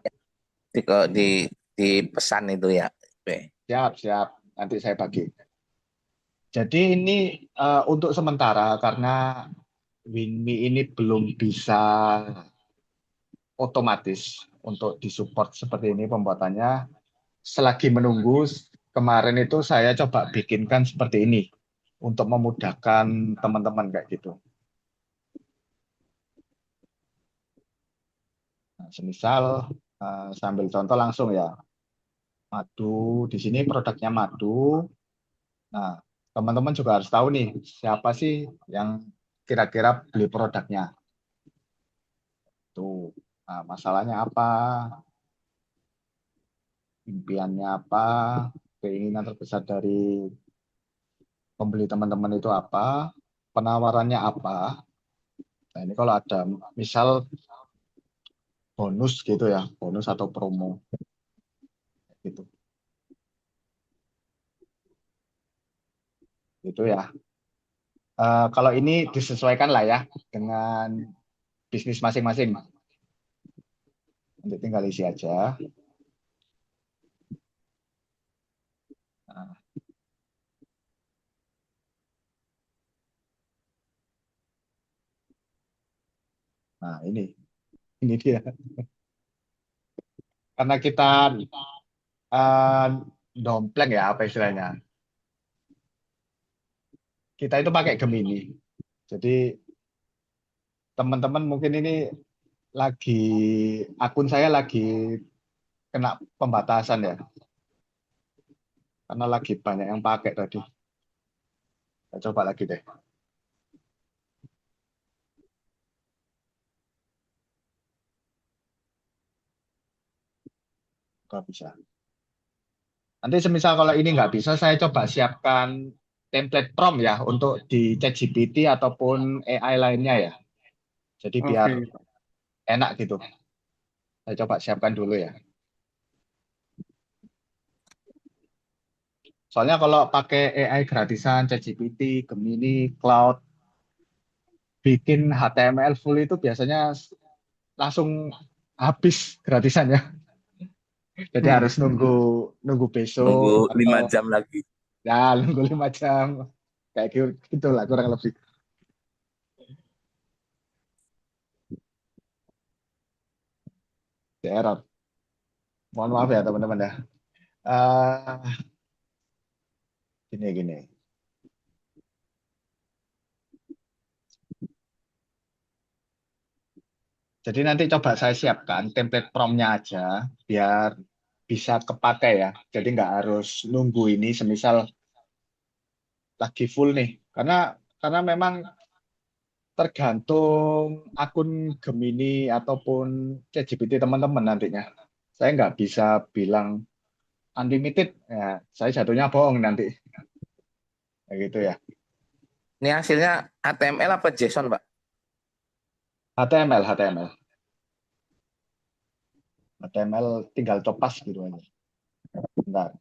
Di pesan itu ya. Oke. Siap, siap. Nanti saya bagi. Jadi ini untuk sementara karena WinMe ini belum bisa otomatis untuk disupport seperti ini pembuatannya. Selagi menunggu, kemarin itu saya coba bikinkan seperti ini untuk memudahkan teman-teman kayak gitu. Nah, semisal sambil contoh langsung ya, madu di sini produknya madu. Nah, teman-teman juga harus tahu nih siapa sih yang kira-kira beli produknya. Tuh, nah, masalahnya apa, impiannya apa, keinginan terbesar dari pembeli teman-teman itu apa, penawarannya apa. Nah, ini kalau ada misal bonus gitu ya, bonus atau promo gitu. Itu ya. Kalau ini disesuaikan lah ya dengan bisnis masing-masing. Nanti tinggal isi aja. Nah, nah, ini dia. Karena kita eh, dompleng ya apa istilahnya. Kita itu pakai Gemini. Jadi teman-teman mungkin ini lagi akun saya lagi kena pembatasan ya. Karena lagi banyak yang pakai tadi. Saya coba lagi deh. Kalau bisa. Nanti semisal kalau ini nggak bisa, saya coba siapkan template prompt ya untuk di ChatGPT ataupun AI lainnya ya. Jadi biar Oke. enak gitu. Saya coba siapkan dulu ya. Soalnya kalau pakai AI gratisan, ChatGPT, Gemini, Cloud, bikin HTML full itu biasanya langsung habis gratisannya. Jadi Hmm. harus nunggu nunggu besok Nunggu atau 5 jam lagi. ya nunggu 5 jam. Kayak gitu lah kurang lebih. Di error. Mohon maaf ya teman-teman ya. Eh gini. Jadi nanti coba saya siapkan template prompt-nya aja biar bisa kepakai ya. Jadi nggak harus nunggu ini semisal lagi full nih. Karena memang tergantung akun Gemini ataupun ChatGPT teman-teman nantinya. Saya nggak bisa bilang unlimited, ya, saya jatuhnya bohong nanti. Kayak gitu ya. Ini hasilnya HTML apa JSON, Pak? HTML tinggal copas gitu aja. Bentar.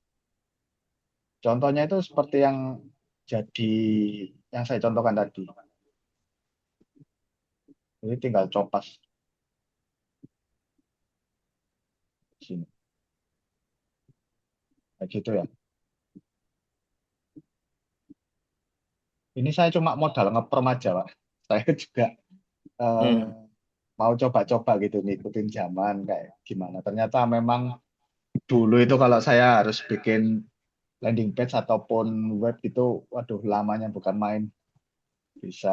Contohnya itu seperti yang jadi yang saya contohkan tadi. Jadi tinggal copas di sini. Kayak gitu ya. Ini saya cuma modal ngeprom aja, Pak. Saya juga eh, Hmm. mau coba-coba gitu ngikutin zaman kayak gimana. Ternyata memang dulu itu kalau saya harus bikin landing page ataupun web itu, waduh lamanya bukan main. Bisa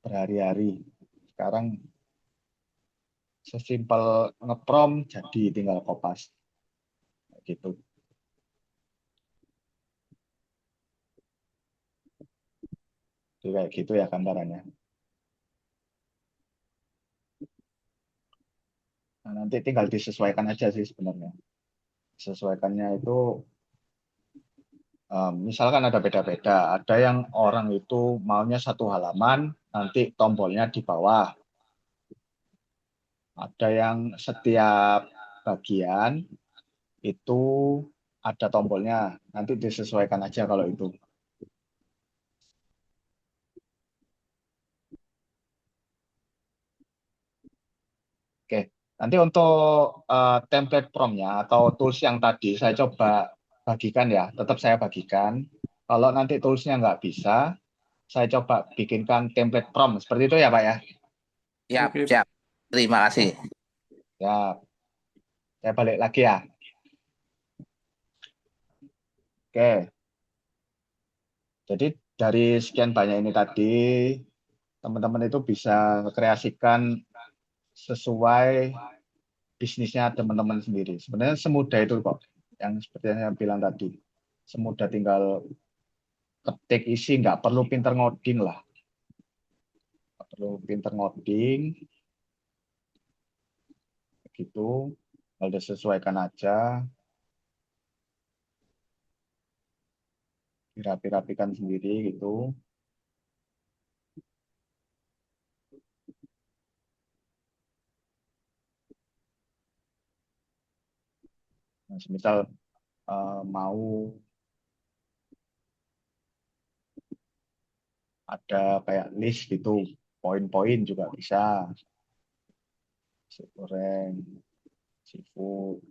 berhari-hari. Sekarang sesimpel ngeprom jadi tinggal kopas. Kayak gitu. Jadi kayak gitu ya gambarannya. Nah, nanti tinggal disesuaikan aja sih sebenarnya. Sesuaikannya itu misalkan ada beda-beda. Ada yang orang itu maunya satu halaman, nanti tombolnya di bawah. Ada yang setiap bagian itu ada tombolnya. Nanti disesuaikan aja kalau itu. Oke, nanti untuk template prompt-nya atau tools yang tadi saya coba bagikan ya, tetap saya bagikan. Kalau nanti toolsnya nggak bisa, saya coba bikinkan template prompt. Seperti itu ya, Pak ya? Siap, Oke. siap. Terima kasih. Ya, saya balik lagi ya. Oke, Jadi dari sekian banyak ini tadi, teman-teman itu bisa kreasikan sesuai bisnisnya teman-teman sendiri. Sebenarnya semudah itu kok, yang seperti yang saya bilang tadi. Semudah tinggal ketik isi, nggak perlu pinter ngoding lah. Nggak perlu pinter ngoding, gitu. Kalau disesuaikan aja, dirapi-rapikan sendiri gitu. Nah, misal mau ada kayak list gitu, poin-poin juga bisa. Nasi goreng, seafood.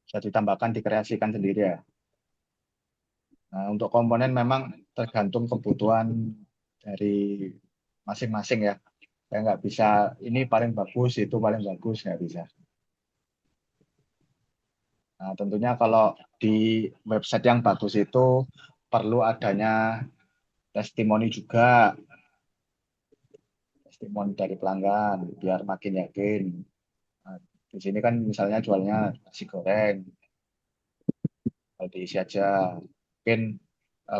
Bisa ditambahkan, dikreasikan sendiri ya. Nah, untuk komponen memang tergantung kebutuhan dari masing-masing ya. Saya nggak bisa ini paling bagus, itu paling bagus, nggak bisa. Nah, tentunya kalau di website yang bagus itu perlu adanya testimoni juga, testimoni dari pelanggan biar makin yakin. Nah, di sini kan misalnya jualnya nasi goreng, kalau diisi aja. Mungkin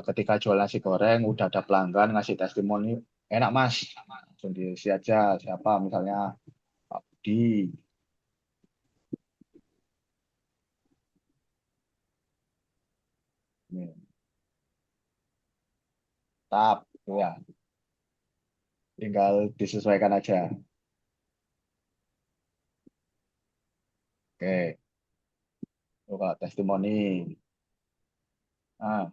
ketika jual nasi goreng udah ada pelanggan ngasih testimoni, enak mas, langsung diisi aja siapa misalnya Pak Budi. Ini, tap, ya, tinggal disesuaikan aja. Oke, coba testimoni. Nah,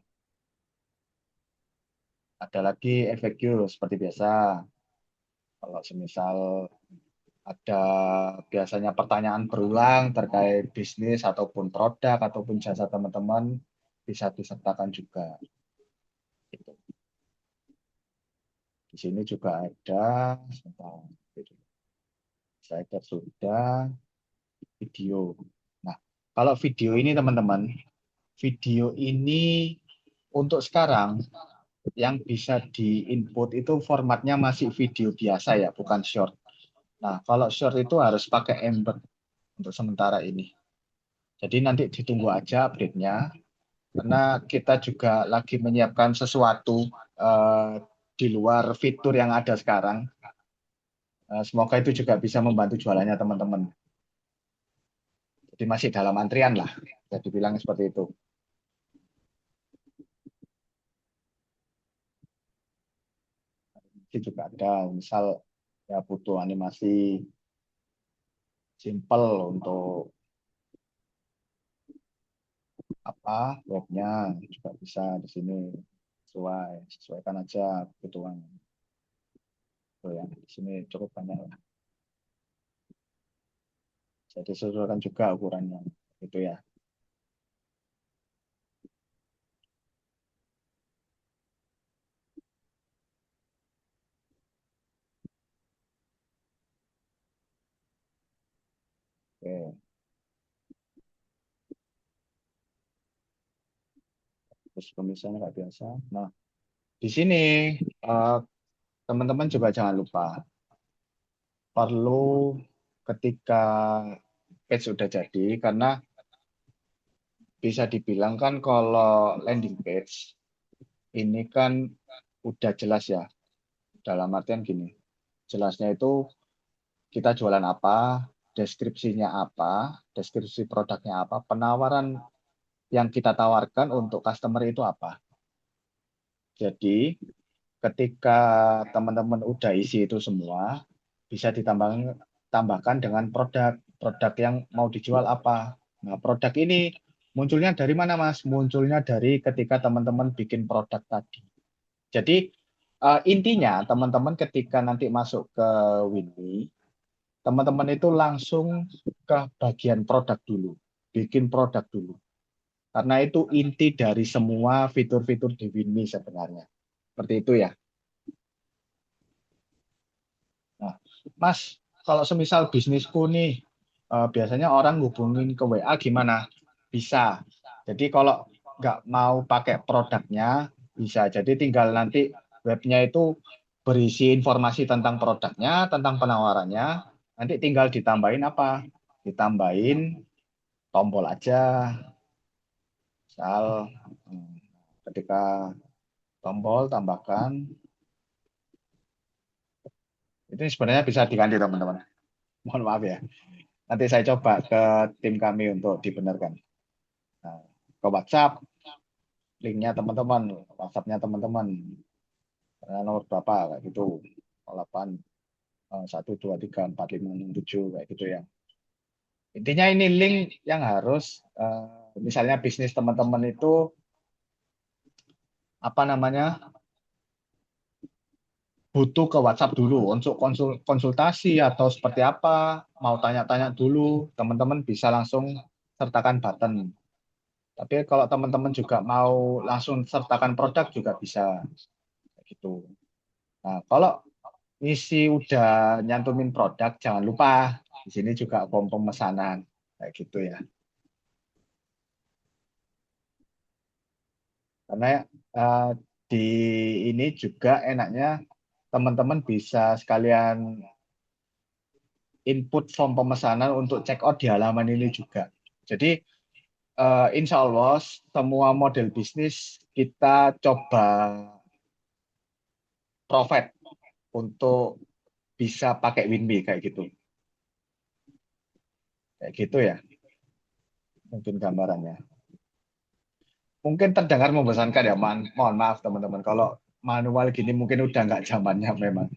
ada lagi FAQ seperti biasa. Kalau semisal ada biasanya pertanyaan berulang terkait bisnis ataupun produk ataupun jasa teman-teman, bisa disertakan juga. Gitu. Di sini juga ada, sebentar, saya sudah video. Nah, kalau video ini teman-teman, video ini untuk sekarang yang bisa di-input itu formatnya masih video biasa ya, bukan short. Nah, kalau short itu harus pakai embed untuk sementara ini. Jadi nanti ditunggu aja update-nya, karena kita juga lagi menyiapkan sesuatu di luar fitur yang ada sekarang. Semoga itu juga bisa membantu jualannya teman-teman. Jadi masih dalam antrian lah, bisa dibilang seperti itu. Ini juga ada, misal ya butuh animasi simple untuk apa webnya juga bisa di sini, sesuaikan aja kebutuhan. Tuh ya, di sini cukup banyak lah. Jadi sesuaikan juga ukurannya itu ya. Oke. Terus pemirsa nggak biasa. Nah, di sini eh, teman-teman juga jangan lupa perlu ketika page sudah jadi, karena bisa dibilang kan kalau landing page ini kan udah jelas ya, dalam artian gini, jelasnya itu kita jualan apa, deskripsinya apa, deskripsi produknya apa, penawaran yang kita tawarkan untuk customer itu apa. Jadi ketika teman-teman udah isi itu semua, bisa ditambahkan dengan produk yang mau dijual apa. Nah, produk ini munculnya dari mana, Mas? Munculnya dari ketika teman-teman bikin produk tadi. Jadi intinya teman-teman ketika nanti masuk ke Winly, teman-teman itu langsung ke bagian produk dulu. bikin produk dulu. Karena itu inti dari semua fitur-fitur di WinMe sebenarnya. Seperti itu ya. Nah, Mas, kalau semisal bisnisku nih, biasanya orang hubungin ke WA gimana? Bisa. Jadi kalau nggak mau pakai produknya, bisa. Jadi tinggal nanti webnya itu berisi informasi tentang produknya, tentang penawarannya. Nanti tinggal ditambahin apa? Ditambahin tombol aja. Misal ketika tombol tambahkan, itu sebenarnya bisa diganti teman-teman. Mohon maaf ya. Nanti saya coba ke tim kami untuk dibenarkan. Nah, ke WhatsApp, linknya teman-teman, WhatsAppnya teman-teman, nomor berapa kayak gitu, 08 1234567 kayak gitu ya. Intinya ini link yang harus, misalnya bisnis teman-teman itu apa namanya, butuh ke WhatsApp dulu untuk konsultasi atau seperti apa, mau tanya-tanya dulu, teman-teman bisa langsung sertakan button. Tapi kalau teman-teman juga mau langsung sertakan produk juga bisa gitu. Nah, kalau isi udah nyantumin produk, jangan lupa di sini juga form pemesanan kayak gitu ya. Karena di ini juga enaknya teman-teman bisa sekalian input form pemesanan untuk check out di halaman ini juga. Jadi insya Allah semua model bisnis kita coba provide untuk bisa pakai WinMe kayak gitu. Kayak gitu ya, mungkin gambarannya. Mungkin terdengar membosankan ya, mohon maaf teman-teman. Kalau manual gini mungkin udah nggak zamannya memang.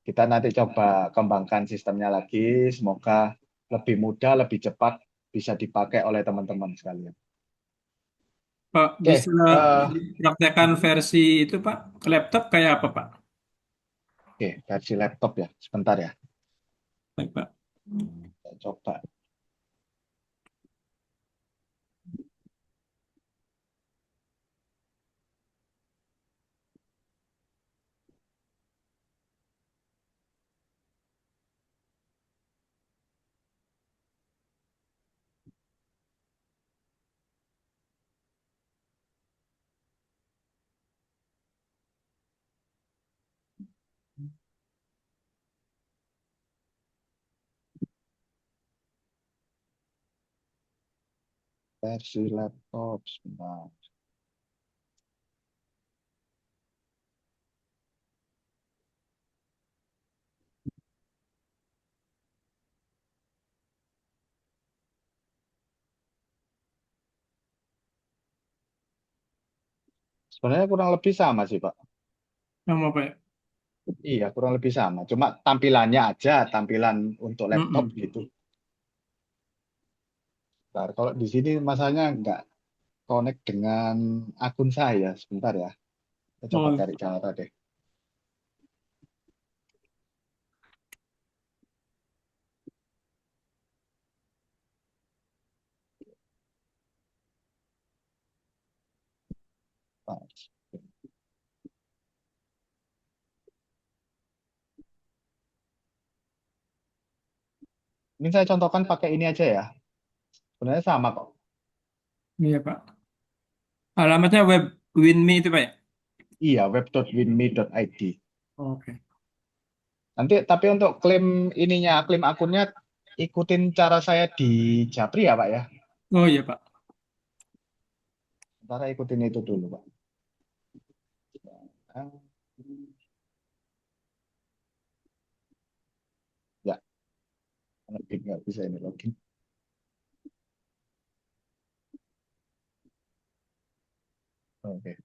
Kita nanti coba kembangkan sistemnya lagi, semoga lebih mudah, lebih cepat bisa dipakai oleh teman-teman sekalian. Pak, Oke, bisa dipraktekkan versi itu Pak, ke laptop kayak apa Pak? oke, versi laptop ya, sebentar ya, Baik Pak. saya coba. Versi laptop, sebentar. Sebenarnya kurang lebih sama sih, Pak. Sama Pak. Iya, kurang lebih sama. Cuma tampilannya aja, tampilan untuk laptop Mm-mm. gitu. Bentar, kalau di sini masalahnya nggak connect dengan akun saya. Sebentar ya, saya coba Oh, cari cara deh. Ini saya contohkan pakai ini aja ya. Sebenarnya sama kok. iya Pak. Alamatnya web WinMe itu Pak ya? Iya, web.winme.id. Oke. Nanti tapi untuk klaim ininya, klaim akunnya ikutin cara saya di Japri ya, Pak ya. Oh iya Pak. Ntar ikutin itu dulu, Pak. Ya, login nggak bisa ini login. Oke.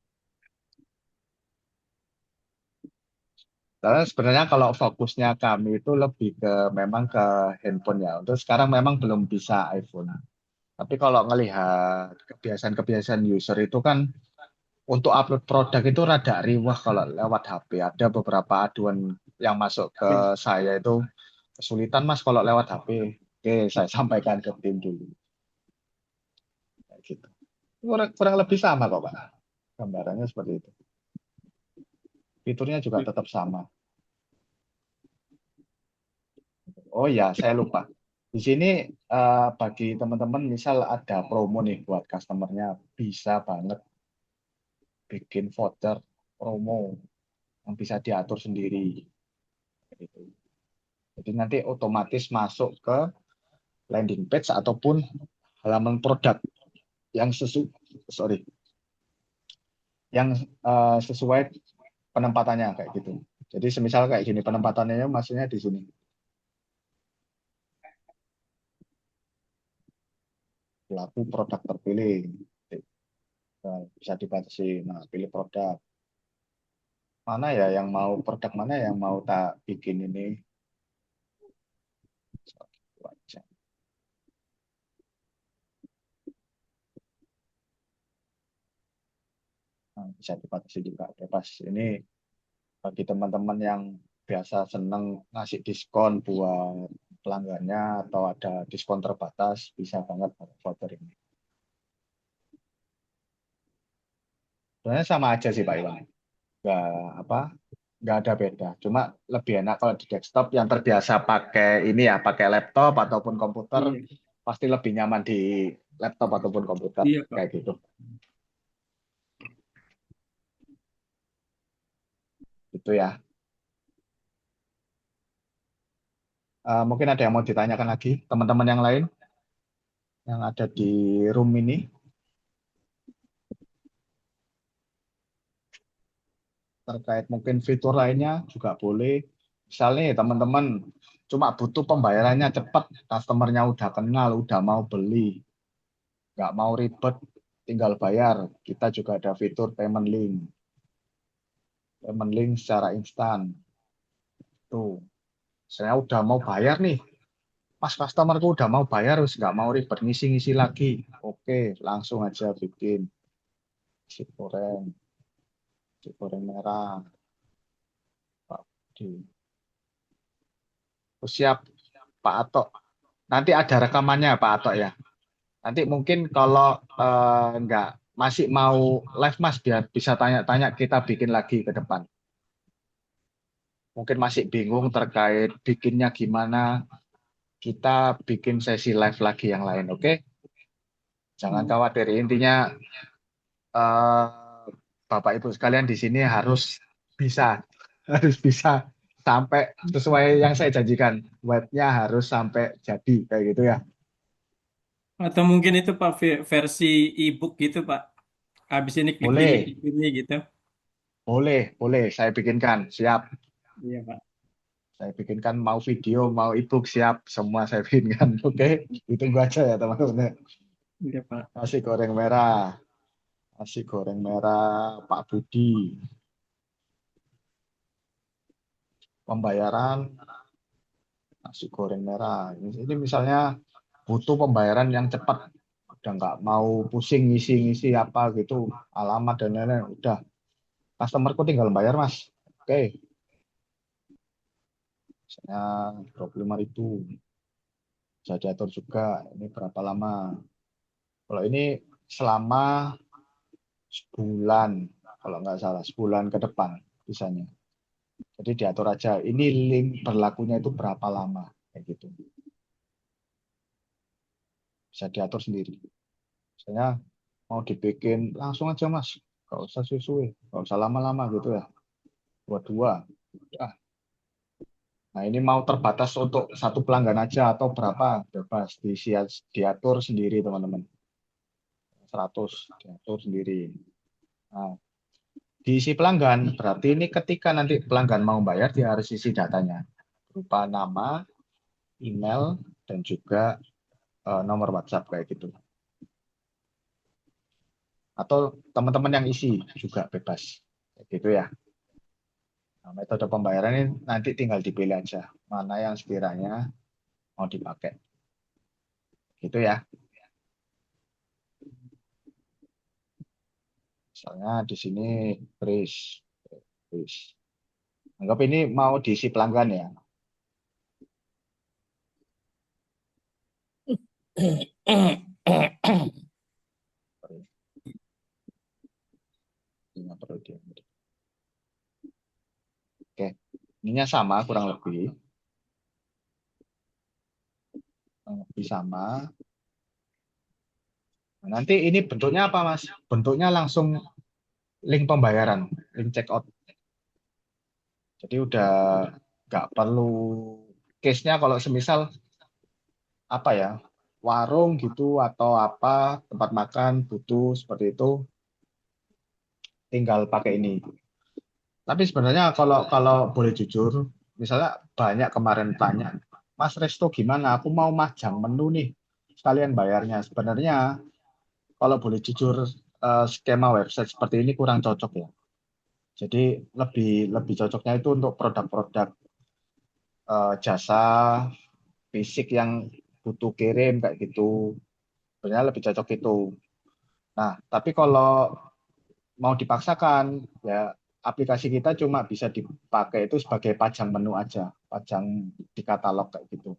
Karena sebenarnya kalau fokusnya kami itu lebih ke memang ke handphone ya. Untuk sekarang memang belum bisa iPhone. Tapi kalau ngelihat kebiasaan-kebiasaan user itu kan untuk upload produk itu rada riwah kalau lewat HP. Ada beberapa aduan yang masuk ke saya itu kesulitan Mas kalau lewat HP. Oke, saya sampaikan ke tim dulu. kayak gitu. Kurang lebih sama kok Pak. Gambarannya seperti itu. Fiturnya juga tetap sama. Oh ya, saya lupa. Di sini bagi teman-teman misal ada promo nih buat customernya, bisa banget bikin voucher promo yang bisa diatur sendiri. Gitu. Jadi nanti otomatis masuk ke landing page ataupun halaman produk yang yang sesuai penempatannya kayak gitu. Jadi semisal kayak gini penempatannya maksudnya di sini. Pelaku produk terpilih. Nah, bisa dibatasi. Nah, pilih produk. Mana ya yang mau produk mana yang mau tak bikin ini. Nah, bisa dibatasi juga bebas. Ini bagi teman-teman yang biasa seneng ngasih diskon buat pelanggannya atau ada diskon terbatas, bisa banget voucher ini. Sebenarnya sama aja sih Pak Iwan. Nggak apa, nggak ada beda. Cuma lebih enak kalau di desktop yang terbiasa pakai ini ya, pakai laptop ataupun komputer, Iya, pasti lebih nyaman di laptop ataupun komputer iya Pak. kayak gitu. Itu ya. Mungkin ada yang mau ditanyakan lagi teman-teman yang lain yang ada di room ini. Terkait mungkin fitur lainnya juga boleh. Misalnya teman-teman cuma butuh pembayarannya cepat, customernya udah kenal, udah mau beli, nggak mau ribet, tinggal bayar. Kita juga ada fitur payment link secara instan. Tuh, saya udah mau bayar nih, pas customerku udah mau bayar, terus nggak mau ribet ngisi-ngisi lagi. Oke, langsung aja bikin nasi goreng merah. Pak Budi. Oh, siap, Pak Atok. Nanti ada rekamannya, Pak Atok ya. Nanti mungkin kalau nggak masih mau live Mas, biar bisa tanya-tanya kita bikin lagi ke depan. Mungkin masih bingung terkait bikinnya gimana, kita bikin sesi live lagi yang lain, oke? Jangan khawatir, intinya eh, Bapak Ibu sekalian di sini bisa, harus bisa sampai sesuai yang saya janjikan. Webnya harus sampai jadi kayak gitu ya. Atau mungkin itu Pak versi e-book gitu Pak. Habis ini klik di link Boleh, ini gitu. boleh, saya bikinkan, siap. Iya Pak. Saya bikinkan mau video, mau ebook siap, semua saya bikinkan. Oke, itu gua aja ya teman-teman. Iya Pak. Nasi goreng merah, Pak Budi. Pembayaran nasi goreng merah. Ini misalnya butuh pembayaran yang cepat, udah nggak mau pusing ngisi-ngisi apa gitu, alamat dan lain-lain. Udah, customerku tinggal bayar Mas. Oke, misalnya 25.000. Bisa diatur juga ini berapa lama. Kalau ini selama sebulan, kalau nggak salah sebulan ke depan bisanya. Jadi diatur aja. Ini link berlakunya itu berapa lama, kayak gitu. Bisa diatur sendiri. Misalnya mau dibikin langsung aja Mas, nggak usah suwe-suwe, nggak usah lama-lama gitu ya. Dua-dua. Udah. Nah ini mau terbatas untuk satu pelanggan aja atau berapa, bebas diatur sendiri teman-teman. 100 diatur sendiri. Nah, diisi pelanggan, berarti ini ketika nanti pelanggan mau bayar, dia harus isi datanya. Berupa nama, email, dan juga nomor WhatsApp kayak gitu. Atau teman-teman yang isi juga bebas. Kayak gitu ya. Nah, metode pembayaran ini nanti tinggal dipilih aja. Mana yang sekiranya mau dipakai. Gitu ya. Misalnya di sini Kris. Anggap ini mau diisi pelanggan ya. Bentuknya sama kurang lebih sama. Nah, nanti ini bentuknya apa, Mas? Bentuknya langsung link pembayaran, link checkout. Jadi udah nggak perlu case-nya kalau semisal apa ya, warung gitu atau apa tempat makan butuh seperti itu, tinggal pakai ini. Tapi sebenarnya kalau kalau boleh jujur, misalnya banyak kemarin tanya, Mas Resto gimana? Aku mau majang menu nih, sekalian bayarnya. Sebenarnya kalau boleh jujur, skema website seperti ini kurang cocok ya. Jadi lebih lebih cocoknya itu untuk produk-produk jasa fisik yang butuh kirim kayak gitu. Sebenarnya lebih cocok itu. Nah, tapi kalau mau dipaksakan, ya aplikasi kita cuma bisa dipakai itu sebagai pajang menu aja, pajang di katalog kayak gitu.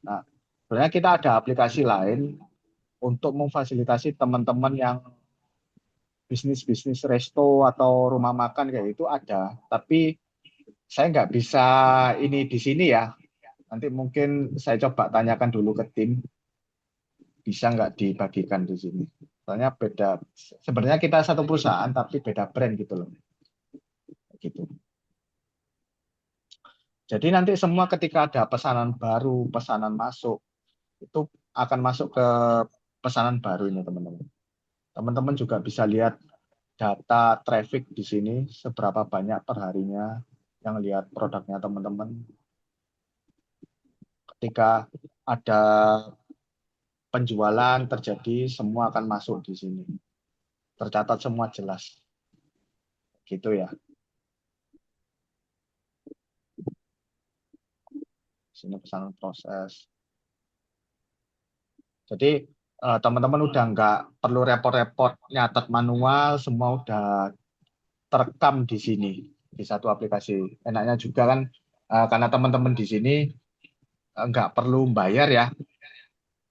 Nah, sebenarnya kita ada aplikasi lain untuk memfasilitasi teman-teman yang bisnis-bisnis resto atau rumah makan kayak itu ada, tapi saya nggak bisa ini di sini ya. Nanti mungkin saya coba tanyakan dulu ke tim, bisa nggak dibagikan di sini. Soalnya beda, sebenarnya kita satu perusahaan tapi beda brand gitu loh. Gitu. Jadi nanti semua ketika ada pesanan baru, pesanan masuk, itu akan masuk ke pesanan baru ini teman-teman. Teman-teman juga bisa lihat data traffic di sini, seberapa banyak perharinya yang lihat produknya teman-teman. Ketika ada penjualan terjadi, semua akan masuk di sini. Tercatat semua jelas. Gitu ya. Sini pesanan proses. Jadi teman-teman udah nggak perlu repot-repot nyatet manual, semua udah terekam di sini di satu aplikasi. Enaknya juga kan karena teman-teman di sini nggak perlu bayar ya,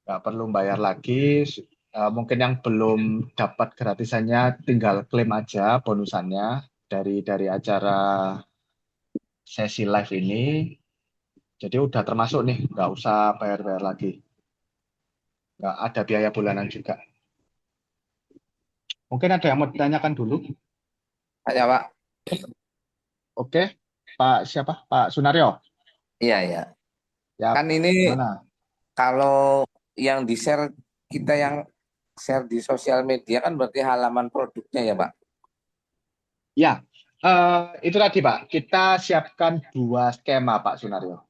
nggak perlu bayar lagi. Mungkin yang belum dapat gratisannya tinggal klaim aja bonusannya dari acara sesi live ini. Jadi udah termasuk nih, nggak usah bayar-bayar lagi. Nggak ada biaya bulanan juga. Mungkin ada yang mau ditanyakan dulu. Tanya Pak. Oke, Pak siapa? Pak Sunario. Iya ya. Ya, Kan ini mana? kalau yang di share, kita yang share di sosial media kan berarti halaman produknya ya Pak. Ya, itu tadi Pak. Kita siapkan dua skema Pak Sunario.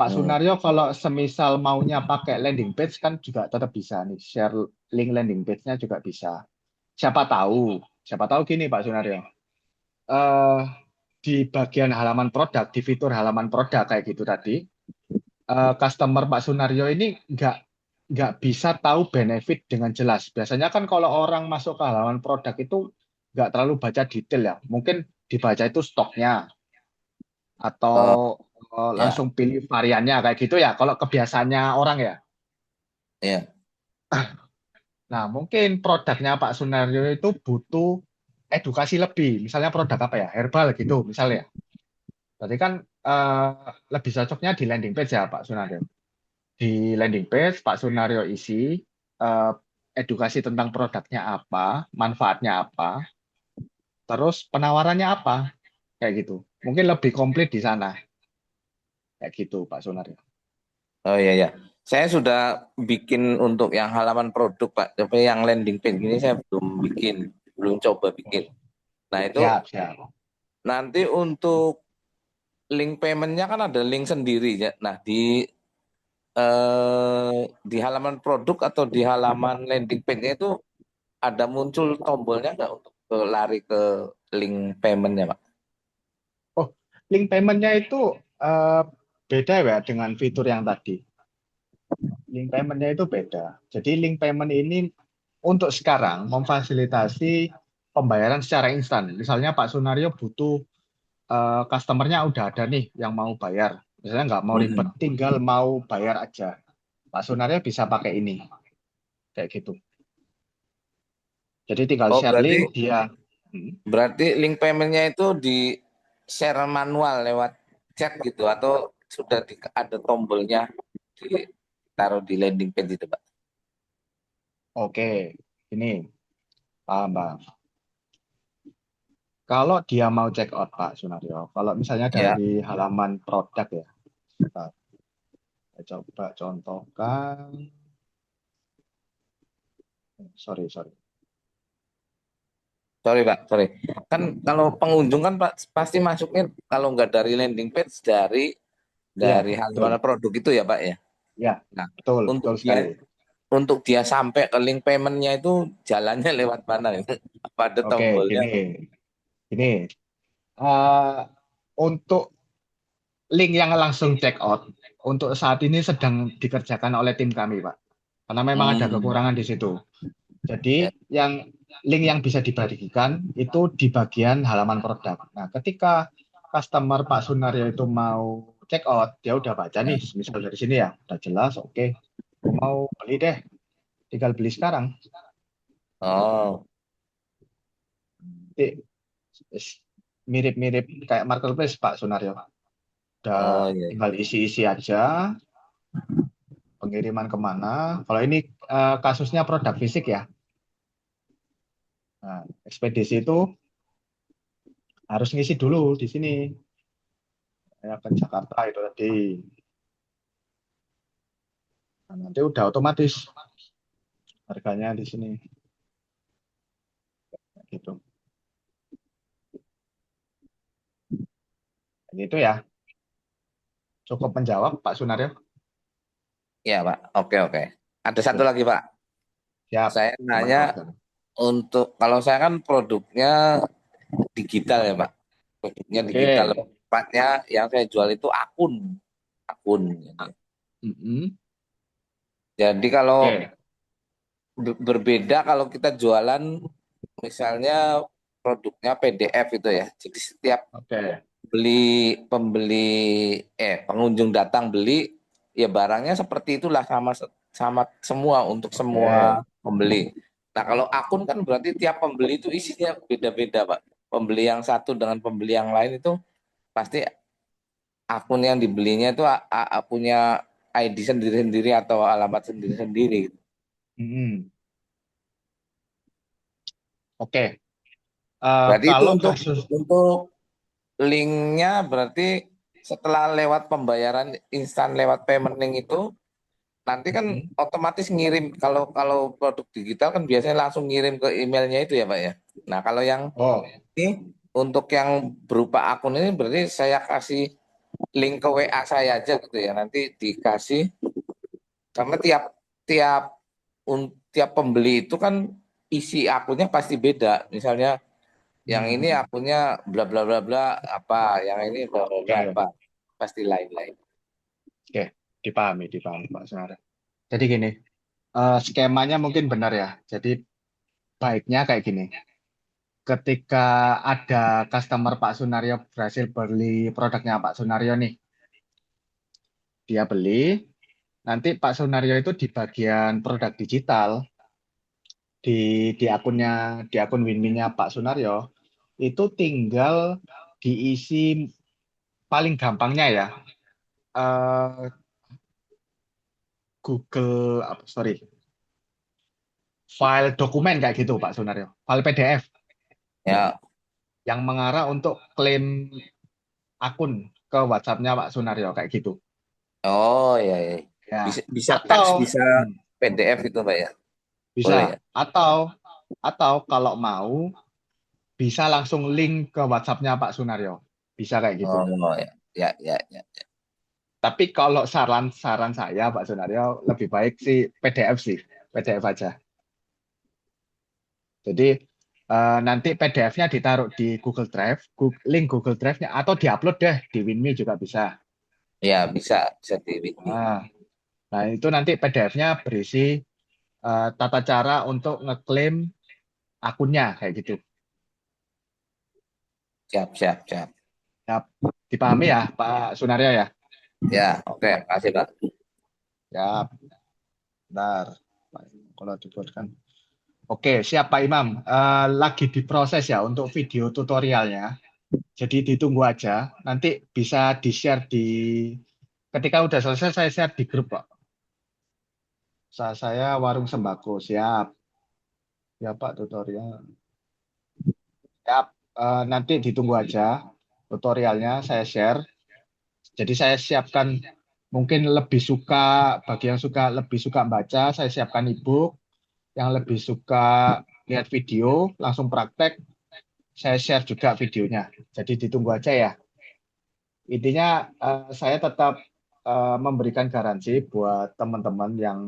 Pak Hmm. Sunario kalau semisal maunya pakai landing page kan juga tetap bisa nih. Share link landing page-nya juga bisa. Siapa tahu gini Pak Sunario. Eh, di bagian halaman produk, di fitur halaman produk kayak gitu tadi, customer Pak Sunario ini nggak bisa tahu benefit dengan jelas. Biasanya kan kalau orang masuk ke halaman produk itu nggak terlalu baca detail ya. Mungkin dibaca itu stoknya atau Oh ya, langsung pilih variannya kayak gitu ya. Kalau kebiasaannya orang ya. ya. Nah, mungkin produknya Pak Sunario itu butuh edukasi lebih. Misalnya produk apa ya? Herbal gitu misalnya. Berarti kan eh, lebih cocoknya di landing page ya Pak Sunario. Di landing page Pak Sunario isi eh, edukasi tentang produknya apa, manfaatnya apa, terus penawarannya apa, kayak gitu. Mungkin lebih komplit di sana, kayak gitu Pak Sunario. Oh iya ya. Saya sudah bikin untuk yang halaman produk Pak, tapi yang landing page ini saya belum coba bikin. Nah itu Siap, siap. nanti untuk link paymentnya kan ada link sendiri ya. Nah di halaman produk atau di halaman landing page itu ada muncul tombolnya nggak untuk lari ke link paymentnya Pak? Oh, link paymentnya itu eh, beda ya dengan fitur yang tadi. Link paymentnya itu beda. Jadi link payment ini untuk sekarang memfasilitasi pembayaran secara instan. Misalnya Pak Sunario butuh customernya udah ada nih yang mau bayar. Misalnya nggak mau ribet, Hmm. tinggal mau bayar aja. Pak Sunario bisa pakai ini, kayak gitu. Jadi tinggal Oh share link dia. Hmm. berarti link paymentnya itu di share manual lewat chat gitu atau sudah ada tombolnya ditaruh di landing page itu, Pak? Oke, ini paham, Pak. Kalau dia mau check out, Pak Sunario, kalau misalnya Ya. dari halaman produk ya, Pak, saya coba contohkan. Sorry. Sorry Pak, sorry. Kan kalau pengunjung kan Pak pasti masuknya kalau nggak dari landing page dari Iya, halaman betul. produk itu ya Pak ya. Ya, Nah, betul sekali. untuk dia sampai ke link paymentnya itu jalannya lewat mana itu? Apa ada Oke, tombolnya? gini. Eh, untuk link yang langsung check out, untuk saat ini sedang dikerjakan oleh tim kami, Pak. Karena memang ada Hmm. kekurangan di situ. Ya. Jadi yang link yang bisa dibagikan itu di bagian halaman produk. Nah, ketika customer Pak Sunario itu mau check out, dia udah baca nih, misal dari sini ya, udah jelas, oke, aku mau beli deh, tinggal beli sekarang. Oh, Jadi, mirip-mirip kayak marketplace Pak Sunario. oh Udah iya. tinggal isi-isi aja, pengiriman kemana. Kalau ini kasusnya produk fisik ya. Nah, ekspedisi itu harus ngisi dulu di sini. Ya, ke Jakarta itu tadi. Nah, nanti udah otomatis harganya di sini. Gitu. Gitu ya. Cukup menjawab Pak Sunario. Iya Pak. Oke oke. Ada satu lagi Pak. Siap. Saya Gimana nanya Pak? untuk kalau saya kan produknya digital ya Pak. Produknya digital. Oke. Tepatnya yang saya jual itu akun. Akun. Mm-mm. Jadi kalau Oke. berbeda kalau kita jualan misalnya produknya PDF itu ya. Jadi setiap Oke. pembeli pengunjung datang beli ya barangnya seperti itulah sama sama semua untuk semua Oke. pembeli. Nah, kalau akun kan berarti tiap pembeli itu isinya beda-beda, Pak. Pembeli yang satu dengan pembeli yang lain itu pasti akun yang dibelinya itu punya ID sendiri-sendiri atau alamat sendiri-sendiri. Mm-mm. Oke. Berarti itu Kalau untuk kasus untuk linknya berarti setelah lewat pembayaran instan lewat payment link itu nanti kan Mm-mm. otomatis ngirim kalau kalau produk digital kan biasanya langsung ngirim ke emailnya itu ya Pak ya. Nah kalau yang Oh, ini untuk yang berupa akun ini berarti saya kasih link ke WA saya aja gitu ya nanti dikasih karena tiap tiap tiap pembeli itu kan isi akunnya pasti beda. Misalnya yang ini hmm. akunnya bla bla bla bla apa, yang ini bla bla bla Oke. apa, pasti lain-lain. Oke. Dipahami Pak Sunario. Jadi gini, skemanya mungkin benar ya. Jadi baiknya kayak gini. Ketika ada customer Pak Sunario berhasil beli produknya Pak Sunario nih, dia beli, nanti Pak Sunario itu di bagian produk digital di akun Winmi-nya Pak Sunario itu tinggal diisi paling gampangnya ya eh, Google sorry, file dokumen kayak gitu Pak Sunario, file PDF Ya, yang mengarah untuk klaim akun ke WhatsApp-nya Pak Sunario kayak gitu oh ya, ya. ya. Bisa bisa teks, Atau bisa PDF itu Pak ya, boleh ya. bisa atau kalau mau bisa langsung link ke WhatsApp-nya Pak Sunario, bisa kayak gitu. Oh ya, ya, ya, ya. Tapi kalau saran saya Pak Sunario lebih baik sih PDF sih, PDF aja. Jadi nanti PDF-nya ditaruh di Google Drive, link Google Drive-nya atau diupload deh di Winme juga bisa. Ya bisa bisa di Wiki. Nah, nah itu nanti PDF-nya berisi tata cara untuk ngeklaim akunnya kayak gitu. Siap siap siap. Ya, dipahami ya Pak Sunario ya? Ya, oke, makasih Pak. Ya, bentar. Kalau dibuatkan. Oke, siap Pak Imam. Lagi diproses ya untuk video tutorialnya. Jadi ditunggu aja. Nanti bisa di-share ketika udah selesai saya share di grup Pak. Saya warung sembako siap. Ya Pak tutorial. Siap. Nanti ditunggu aja tutorialnya saya share. Jadi saya siapkan mungkin lebih suka bagi yang lebih suka baca, saya siapkan ebook. Yang lebih suka lihat video langsung praktek, saya share juga videonya. Jadi ditunggu aja ya. Intinya saya tetap memberikan garansi buat teman-teman yang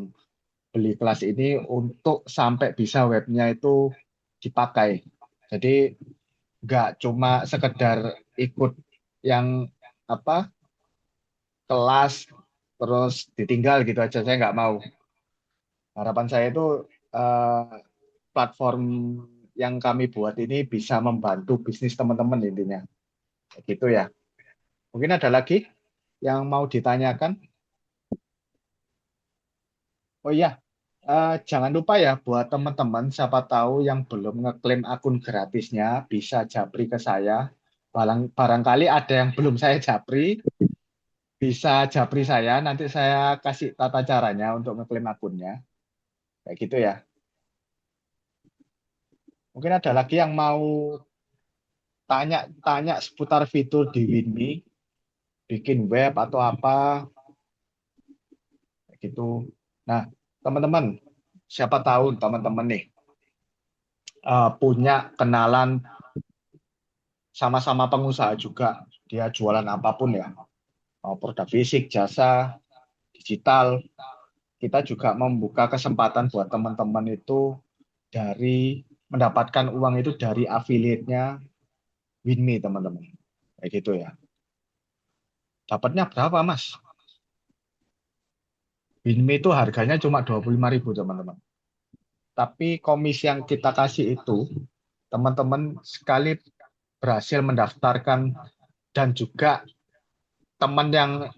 beli kelas ini untuk sampai bisa webnya itu dipakai. Jadi nggak cuma sekedar ikut yang apa kelas terus ditinggal gitu aja. Saya nggak mau. Harapan saya itu eh, platform yang kami buat ini bisa membantu bisnis teman-teman intinya. Gitu ya. Mungkin ada lagi yang mau ditanyakan? Oh iya, jangan lupa ya buat teman-teman siapa tahu yang belum ngeklaim akun gratisnya bisa japri ke saya. Barangkali ada yang belum saya japri, bisa japri saya. Nanti saya kasih tata caranya untuk ngeklaim akunnya. Kayak gitu ya. Mungkin ada lagi yang mau tanya-tanya seputar fitur di Winme, bikin web atau apa kayak gitu. Nah, teman-teman, siapa tahu teman-teman nih punya kenalan sama-sama pengusaha juga. Dia jualan apapun ya, mau produk fisik, jasa, digital. Kita juga membuka kesempatan buat teman-teman itu dari mendapatkan uang itu dari affiliate-nya Winme, teman-teman. Kayak gitu ya. Dapatnya berapa, Mas? Winme itu harganya cuma 25.000, teman-teman. Tapi komisi yang kita kasih itu, teman-teman sekali berhasil mendaftarkan dan juga teman yang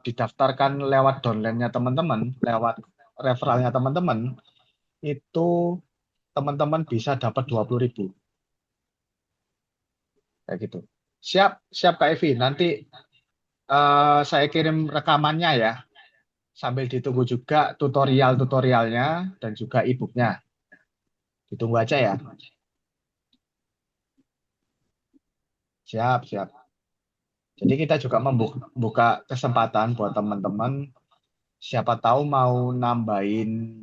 didaftarkan lewat downline-nya teman-teman, lewat referralnya teman-teman, itu teman-teman bisa dapat 20.000. Kayak gitu. Siap, siap Kak Evi. Nanti saya kirim rekamannya ya. Sambil ditunggu juga tutorial-tutorialnya dan juga e-booknya. Ditunggu aja ya. Siap, siap. Jadi kita juga membuka kesempatan buat teman-teman. Siapa tahu mau nambahin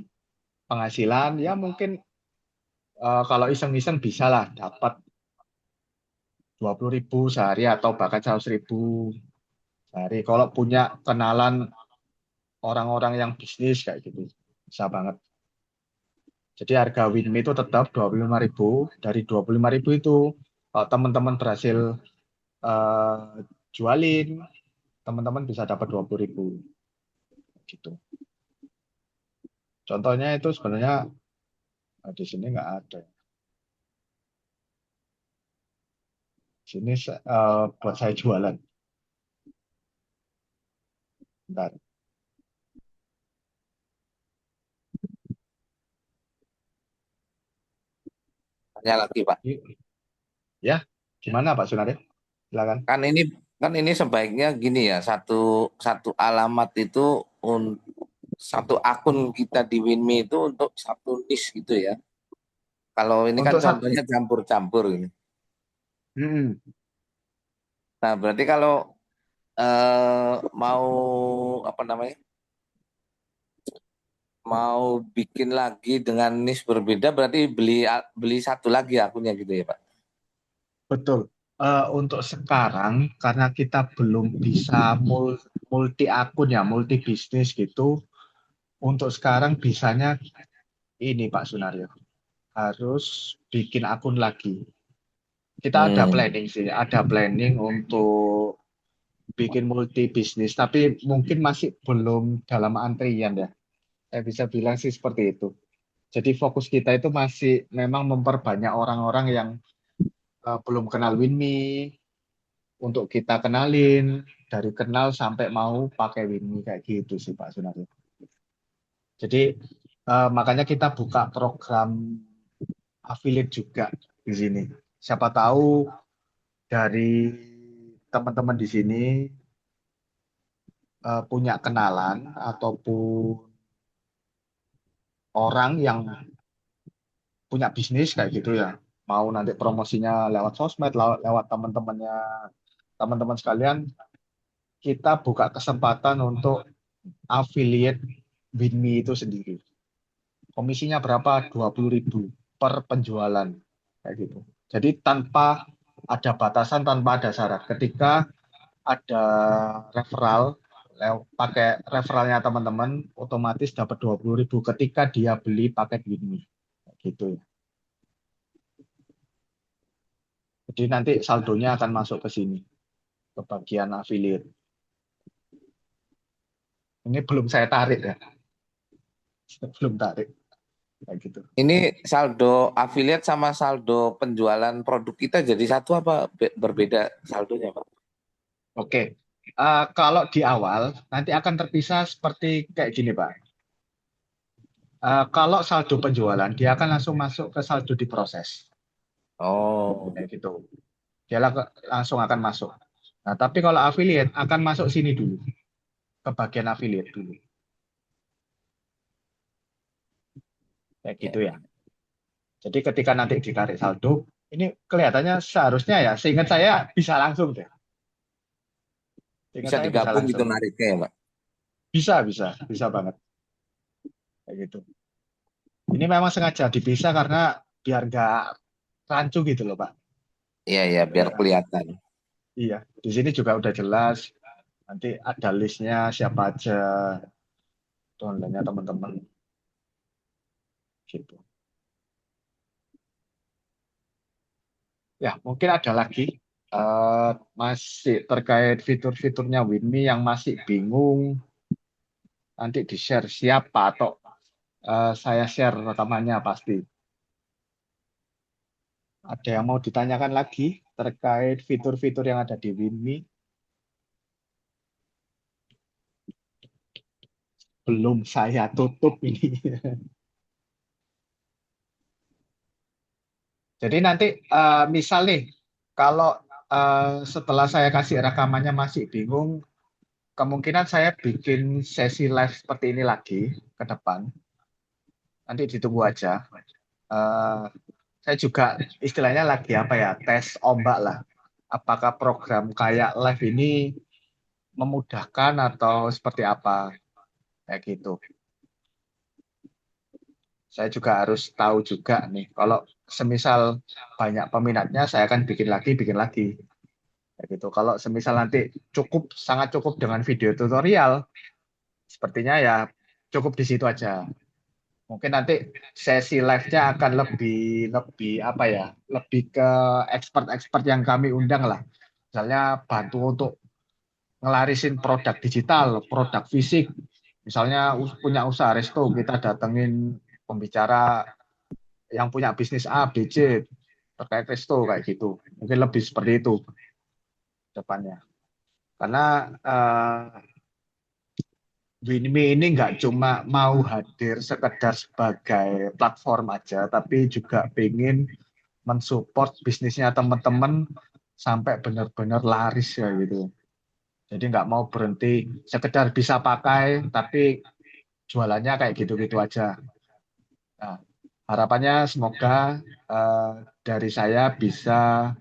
penghasilan, ya mungkin kalau iseng-iseng bisa lah dapat 20.000 sehari atau bahkan 100.000 sehari. Kalau punya kenalan orang-orang yang bisnis kayak gitu, bisa banget. Jadi harga Winme itu tetap 25.000. Dari 25.000 itu, kalau teman-teman berhasil eh, jualin, teman-teman bisa dapat 20.000 gitu. Contohnya itu sebenarnya di sini nggak ada. Di sini buat saya jualan. Bentar. Tanya lagi Pak. Ya, gimana Pak Sunaryo? Silakan. Kan ini sebaiknya gini ya, satu alamat itu satu akun kita di Winme itu untuk satu niche gitu ya. Kalau ini kan Untuk satu, contohnya campur-campur ini. hmm, Nah, berarti kalau mau apa namanya? Mau bikin lagi dengan niche berbeda berarti beli beli satu lagi akunnya gitu ya, Pak. betul. Untuk sekarang, karena kita belum bisa multi akun ya, multi bisnis gitu, untuk sekarang bisanya ini Pak Sunaryo, harus bikin akun lagi. Kita ada Hmm. planning sih, ada planning untuk bikin multi bisnis, tapi mungkin masih belum dalam antrian ya. Saya bisa bilang sih seperti itu. Jadi fokus kita itu masih memang memperbanyak orang-orang yang belum kenal Winme, untuk kita kenalin, dari kenal sampai mau pakai Winme kayak gitu sih Pak Sunaryo. Jadi makanya kita buka program affiliate juga di sini. Siapa tahu dari teman-teman di sini punya kenalan ataupun orang yang punya bisnis kayak gitu ya, mau nanti promosinya lewat sosmed, lewat teman-teman sekalian, kita buka kesempatan untuk affiliate WinMe itu sendiri. Komisinya berapa? 20.000 per penjualan kayak gitu. Jadi tanpa ada batasan, tanpa ada syarat. Ketika ada referral, pakai referralnya teman-teman, otomatis dapat 20.000 ketika dia beli paket WinMe. Kayak gitu ya. Jadi nanti saldonya akan masuk ke sini, ke bagian affiliate. Ini belum saya tarik ya, belum tarik kayak gitu. Ini saldo affiliate sama saldo penjualan produk kita jadi satu apa berbeda saldonya, Pak? Oke, kalau di awal nanti akan terpisah seperti kayak gini, Pak. Kalau saldo penjualan, dia akan langsung masuk ke saldo diproses, Oh, kayak gitu. Dia langsung akan masuk. Nah, tapi kalau affiliate akan masuk sini dulu, ke bagian affiliate dulu, kayak ya. gitu ya. Jadi ketika nanti ditarik saldo, ini kelihatannya seharusnya ya, seingat saya bisa langsung deh. Seingat Bisa saya bisa digabung gitu langsung. nariknya ya, Pak? Bisa banget, kayak gitu. Ini memang sengaja dipisah karena biar nggak rancu gitu loh, Pak. Iya, ya, biar Ya, kelihatan. iya, di sini juga udah jelas. Nanti ada listnya siapa aja downline-nya teman-teman gitu. Ya, mungkin ada lagi masih terkait fitur-fiturnya WinMe yang masih bingung. Nanti di-share siapa atau saya share rekamannya pasti. Ada yang mau ditanyakan lagi terkait fitur-fitur yang ada di WinMe? Belum saya tutup ini. Jadi nanti misal nih, kalau setelah saya kasih rekamannya masih bingung, kemungkinan saya bikin sesi live seperti ini lagi ke depan. Nanti ditunggu aja. Eh, saya juga istilahnya lagi apa ya, tes ombak lah. Apakah program kayak live ini memudahkan atau seperti apa, kayak gitu. Saya juga harus tahu juga nih, kalau semisal banyak peminatnya, saya akan bikin lagi. Kayak gitu. Kalau semisal nanti sangat cukup dengan video tutorial, sepertinya ya cukup di situ aja. Mungkin nanti sesi live-nya akan lebih lebih apa ya, lebih ke expert-expert yang kami undang lah. Misalnya bantu untuk ngelarisin produk digital, produk fisik. Misalnya punya usaha resto, kita datengin pembicara yang punya bisnis A, B, C terkait resto kayak gitu. Mungkin lebih seperti itu depannya. Karena WinMe ini nggak cuma mau hadir sekedar sebagai platform aja, tapi juga pengen mensupport bisnisnya teman-teman sampai benar-benar laris ya gitu. Jadi nggak mau berhenti sekedar bisa pakai, tapi jualannya kayak gitu-gitu aja. Nah, harapannya semoga eh, dari saya bisa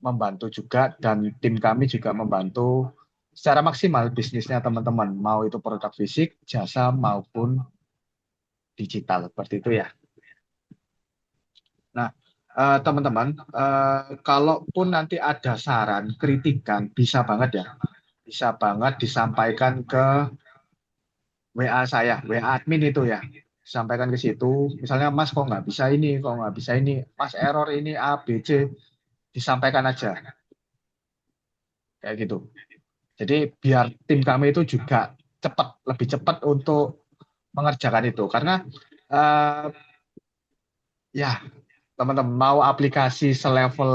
membantu juga dan tim kami juga membantu secara maksimal bisnisnya teman-teman, mau itu produk fisik, jasa maupun digital seperti itu ya. Nah, teman-teman, kalaupun nanti ada saran, kritikan, bisa banget ya, bisa banget disampaikan ke WA saya, WA admin itu ya, sampaikan ke situ. Misalnya Mas kok nggak bisa ini, kok nggak bisa ini, Mas error ini A, B, C, disampaikan aja kayak gitu. Jadi biar tim kami itu juga lebih cepat untuk mengerjakan itu. Karena eh, ya teman-teman mau aplikasi selevel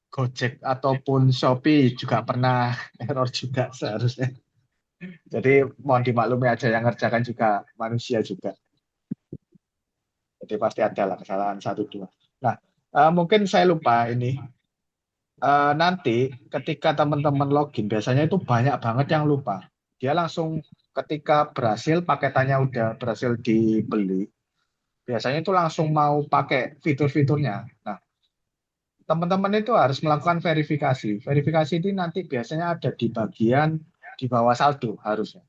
Gojek ataupun Shopee juga pernah error juga seharusnya. Jadi mohon dimaklumi aja yang ngerjakan juga manusia juga. Jadi pasti ada lah kesalahan satu dua. Nah, mungkin saya lupa ini. nanti ketika teman-teman login biasanya itu banyak banget yang lupa. Dia langsung ketika berhasil paketannya udah berhasil dibeli, biasanya itu langsung mau pakai fitur-fiturnya. Nah, teman-teman itu harus melakukan verifikasi. Verifikasi ini nanti biasanya ada di bagian di bawah saldo harusnya.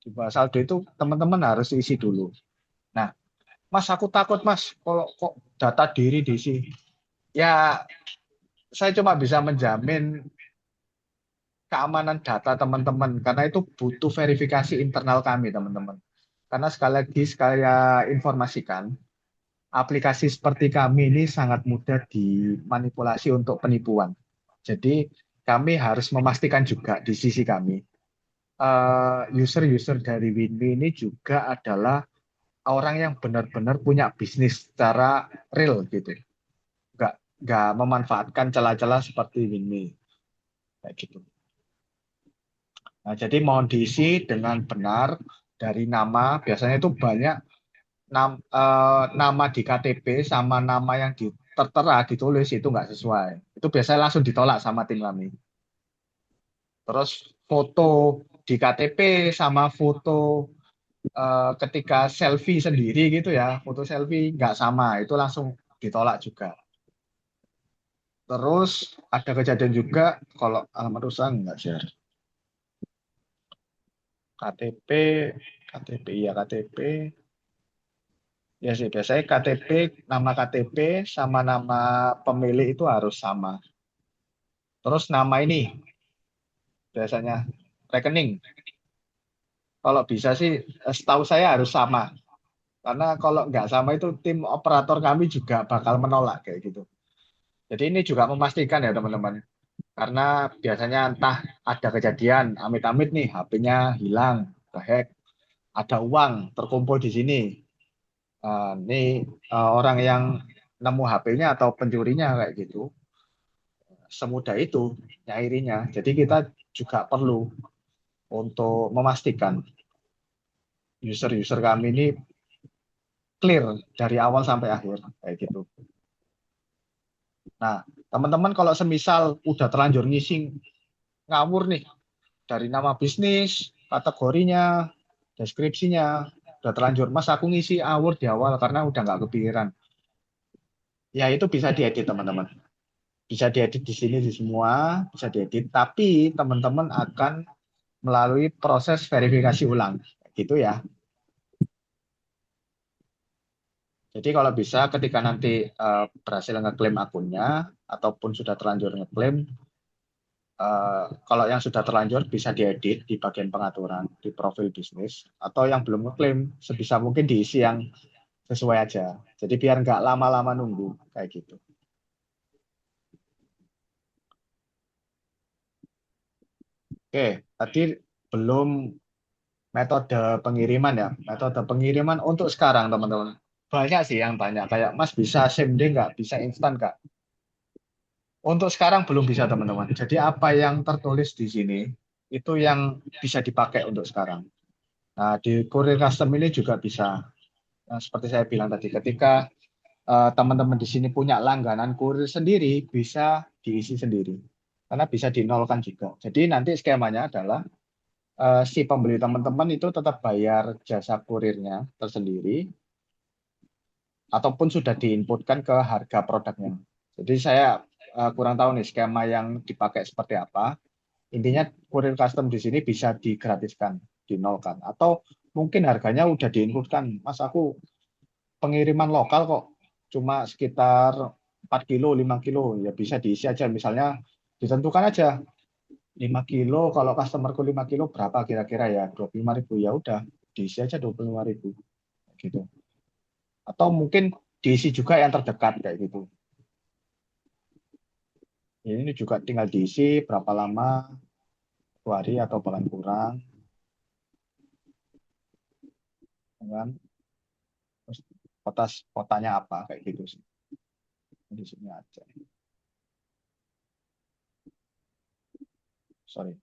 Di bawah saldo itu teman-teman harus isi dulu. Nah, Mas, aku takut Mas, kalau kok data diri diisi. Ya, saya cuma bisa menjamin keamanan data teman-teman karena itu butuh verifikasi internal kami, teman-teman. Karena sekali lagi saya informasikan, aplikasi seperti kami ini sangat mudah dimanipulasi untuk penipuan. Jadi kami harus memastikan juga di sisi kami, user-user dari Winme ini juga adalah orang yang benar-benar punya bisnis secara real gitu. Nggak memanfaatkan celah-celah seperti Winme. Kayak gitu. Nah, jadi mohon diisi dengan benar dari nama, biasanya itu banyak nama di KTP sama nama yang tertera ditulis itu nggak sesuai. Itu biasanya langsung ditolak sama tim kami. Terus foto di KTP sama foto ketika selfie sendiri gitu ya, foto selfie nggak sama, itu langsung ditolak juga. Terus ada kejadian juga kalau alamat usaha nggak share. KTP, KTP, iya KTP. Ya sih, biasanya nama KTP sama nama pemilik itu harus sama. Terus nama ini biasanya rekening. Kalau bisa sih, setahu saya harus sama. Karena kalau nggak sama itu tim operator kami juga bakal menolak kayak gitu. Jadi ini juga memastikan ya teman-teman. Karena biasanya entah ada kejadian, amit-amit nih HP-nya hilang, kehack, ada uang terkumpul di sini. Ini orang yang nemu HP-nya atau pencurinya kayak gitu. Semudah itu nyairinya. Jadi kita juga perlu untuk memastikan user-user kami ini clear dari awal sampai akhir kayak gitu. Nah, teman-teman kalau semisal udah terlanjur ngisi ngawur nih dari nama bisnis, kategorinya, deskripsinya, udah terlanjur Mas aku ngisi ngawur di awal karena udah nggak kepikiran. Ya itu bisa diedit teman-teman. Bisa diedit di sini di semua, bisa diedit. Tapi teman-teman akan melalui proses verifikasi ulang, gitu ya. Jadi kalau bisa ketika nanti berhasil ngeklaim akunnya ataupun sudah terlanjur ngeklaim, kalau yang sudah terlanjur bisa diedit di bagian pengaturan di profil bisnis, atau yang belum ngeklaim sebisa mungkin diisi yang sesuai aja. Jadi biar nggak lama-lama nunggu kayak gitu. Oke, tadi belum metode pengiriman ya. Metode pengiriman untuk sekarang teman-teman. Banyak sih yang tanya kayak Mas bisa same day nggak? Bisa instan nggak? Untuk sekarang belum bisa teman-teman. Jadi apa yang tertulis di sini itu yang bisa dipakai untuk sekarang. Nah, di kurir custom ini juga bisa. Nah, seperti saya bilang tadi, ketika teman-teman di sini punya langganan kurir sendiri, bisa diisi sendiri. Karena bisa dinolkan juga. Jadi nanti skemanya adalah si pembeli teman-teman itu tetap bayar jasa kurirnya tersendiri, ataupun sudah diinputkan ke harga produknya. Jadi saya kurang tahu nih skema yang dipakai seperti apa. Intinya kurir custom di sini bisa digratiskan, dinolkan. Atau mungkin harganya udah diinputkan. Mas, aku pengiriman lokal kok cuma sekitar 4 kilo, 5 kilo. Ya bisa diisi aja. Misalnya ditentukan aja 5 kilo, kalau customerku 5 kilo berapa kira-kira ya? 25.000. Ya udah, diisi aja 25.000. Gitu. Atau mungkin diisi juga yang terdekat kayak gitu. Ini juga tinggal diisi berapa lama, 2 hari atau bahkan kurang. Kan? Terus kotanya apa kayak gitu sih. Di sini aja. Sorry.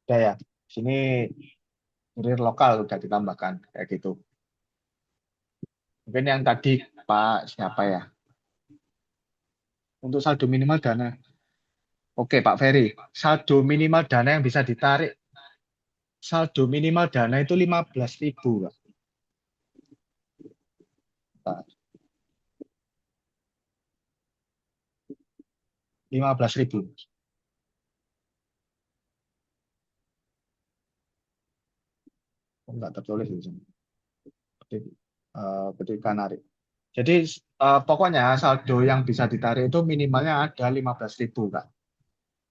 Udah ya. Sini kurir lokal udah ditambahkan kayak gitu. Mungkin yang tadi Pak siapa ya? Untuk saldo minimal dana. Oke Pak Ferry, saldo minimal dana yang bisa ditarik, saldo minimal dana itu 15.000, Pak. 15.000. Enggak tertulis di sini. Ketika narik. Jadi pokoknya saldo yang bisa ditarik itu minimalnya ada 15.000, Kak.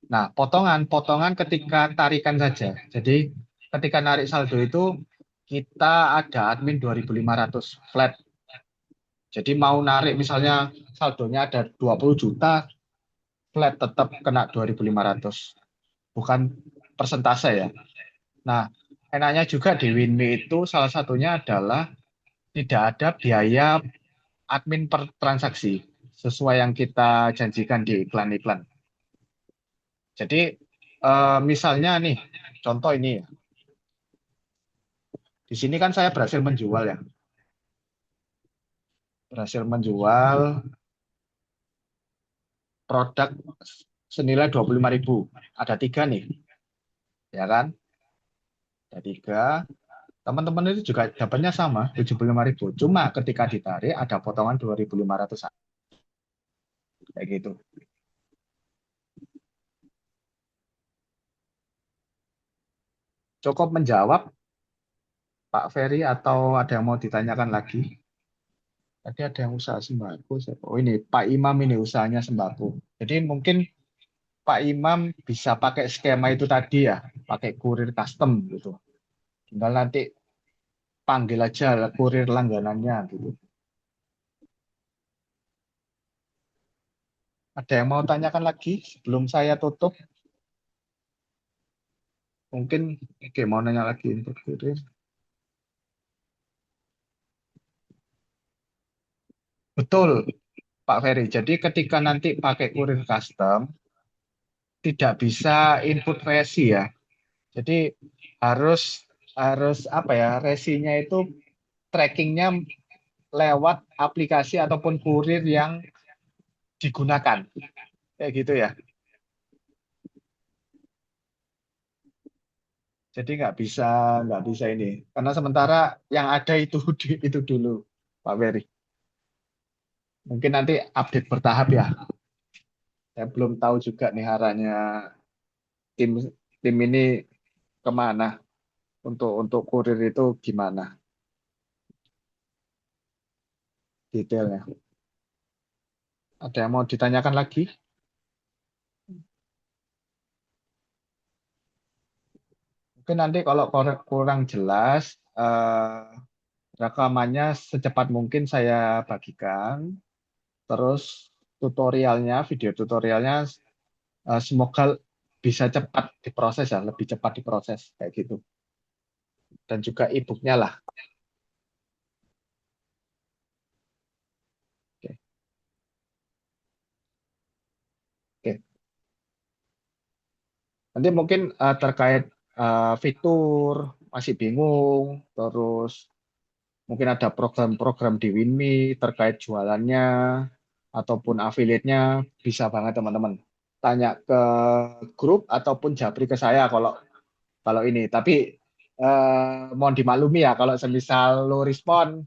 Nah, potongan ketika tarikan saja. Jadi ketika narik saldo itu kita ada admin 2.500 flat. Jadi mau narik misalnya saldonya ada 20 juta, flat tetap kena 2.500. Bukan persentase ya. Nah, enaknya juga di Winme itu salah satunya adalah tidak ada biaya admin per transaksi sesuai yang kita janjikan di iklan-iklan. Jadi misalnya nih, contoh ini ya. Di sini kan saya berhasil menjual ya. Berhasil menjual produk senilai 25.000. Ada 3 nih, ya kan? Ada 3. Teman-teman itu juga dapatnya sama, 75.000. Cuma ketika ditarik ada potongan 2.500 kayak gitu. Cukup menjawab Pak Ferry atau ada yang mau ditanyakan lagi? Tadi ada yang usaha sembako. Oh ini Pak Imam ini usahanya sembako. Jadi mungkin Pak Imam bisa pakai skema itu tadi ya, pakai kurir custom gitu. Tinggal nanti panggil aja kurir langganannya gitu. Ada yang mau tanyakan lagi sebelum saya tutup? Mungkin oke mau nanya lagi untuk kurir. Betul, Pak Ferry. Jadi ketika nanti pakai kurir custom, tidak bisa input resi ya. Jadi harus harus apa ya? Resinya itu trackingnya lewat aplikasi ataupun kurir yang digunakan. Kayak gitu ya. Jadi nggak bisa ini. Karena sementara yang ada itu itu dulu, Pak Ferry. Mungkin nanti update bertahap ya. Saya belum tahu juga nih arahnya tim tim ini kemana untuk kurir itu gimana detailnya. Ada yang mau ditanyakan lagi? Mungkin nanti kalau kurang jelas rekamannya secepat mungkin saya bagikan. Terus tutorialnya, video tutorialnya semoga bisa cepat diproses ya, lebih cepat diproses kayak gitu. Dan juga e-booknya lah. Oke. Oke. Nanti mungkin terkait fitur masih bingung, terus mungkin ada program-program di Winme terkait jualannya ataupun affiliate-nya, bisa banget teman-teman tanya ke grup ataupun japri ke saya kalau kalau ini. Tapi mohon dimaklumi ya kalau semisal lo respon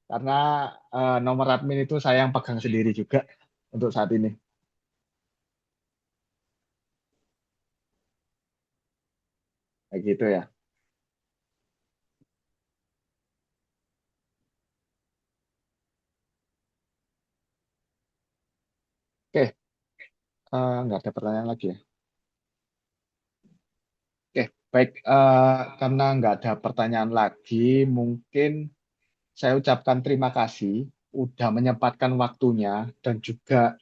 karena nomor admin itu saya yang pegang sendiri juga untuk saat ini. Kayak gitu ya. Oke, nggak ada pertanyaan lagi ya. Oke, baik. Karena nggak ada pertanyaan lagi, mungkin saya ucapkan terima kasih udah menyempatkan waktunya dan juga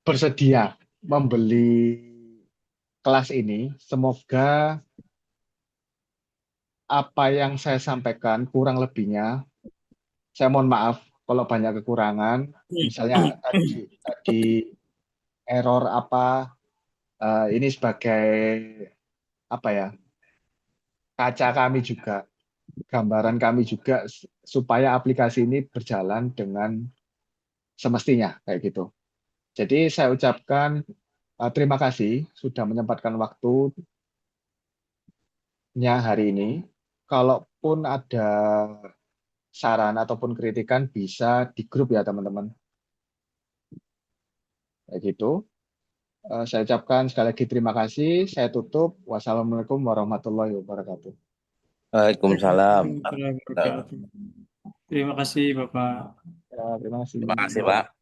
bersedia membeli kelas ini. Semoga apa yang saya sampaikan kurang lebihnya, saya mohon maaf kalau banyak kekurangan. Misalnya tadi error apa, ini sebagai apa ya, kaca kami juga, gambaran kami juga supaya aplikasi ini berjalan dengan semestinya kayak gitu. Jadi saya ucapkan terima kasih sudah menyempatkan waktunya hari ini. Kalaupun ada saran ataupun kritikan bisa di grup ya teman-teman. Kayak gitu. Saya ucapkan sekali lagi terima kasih. Saya tutup. Wassalamualaikum warahmatullahi wabarakatuh. Waalaikumsalam. Warahmatullahi wabarakatuh. Terima kasih Bapak. Ya, terima kasih. Terima kasih, Pak.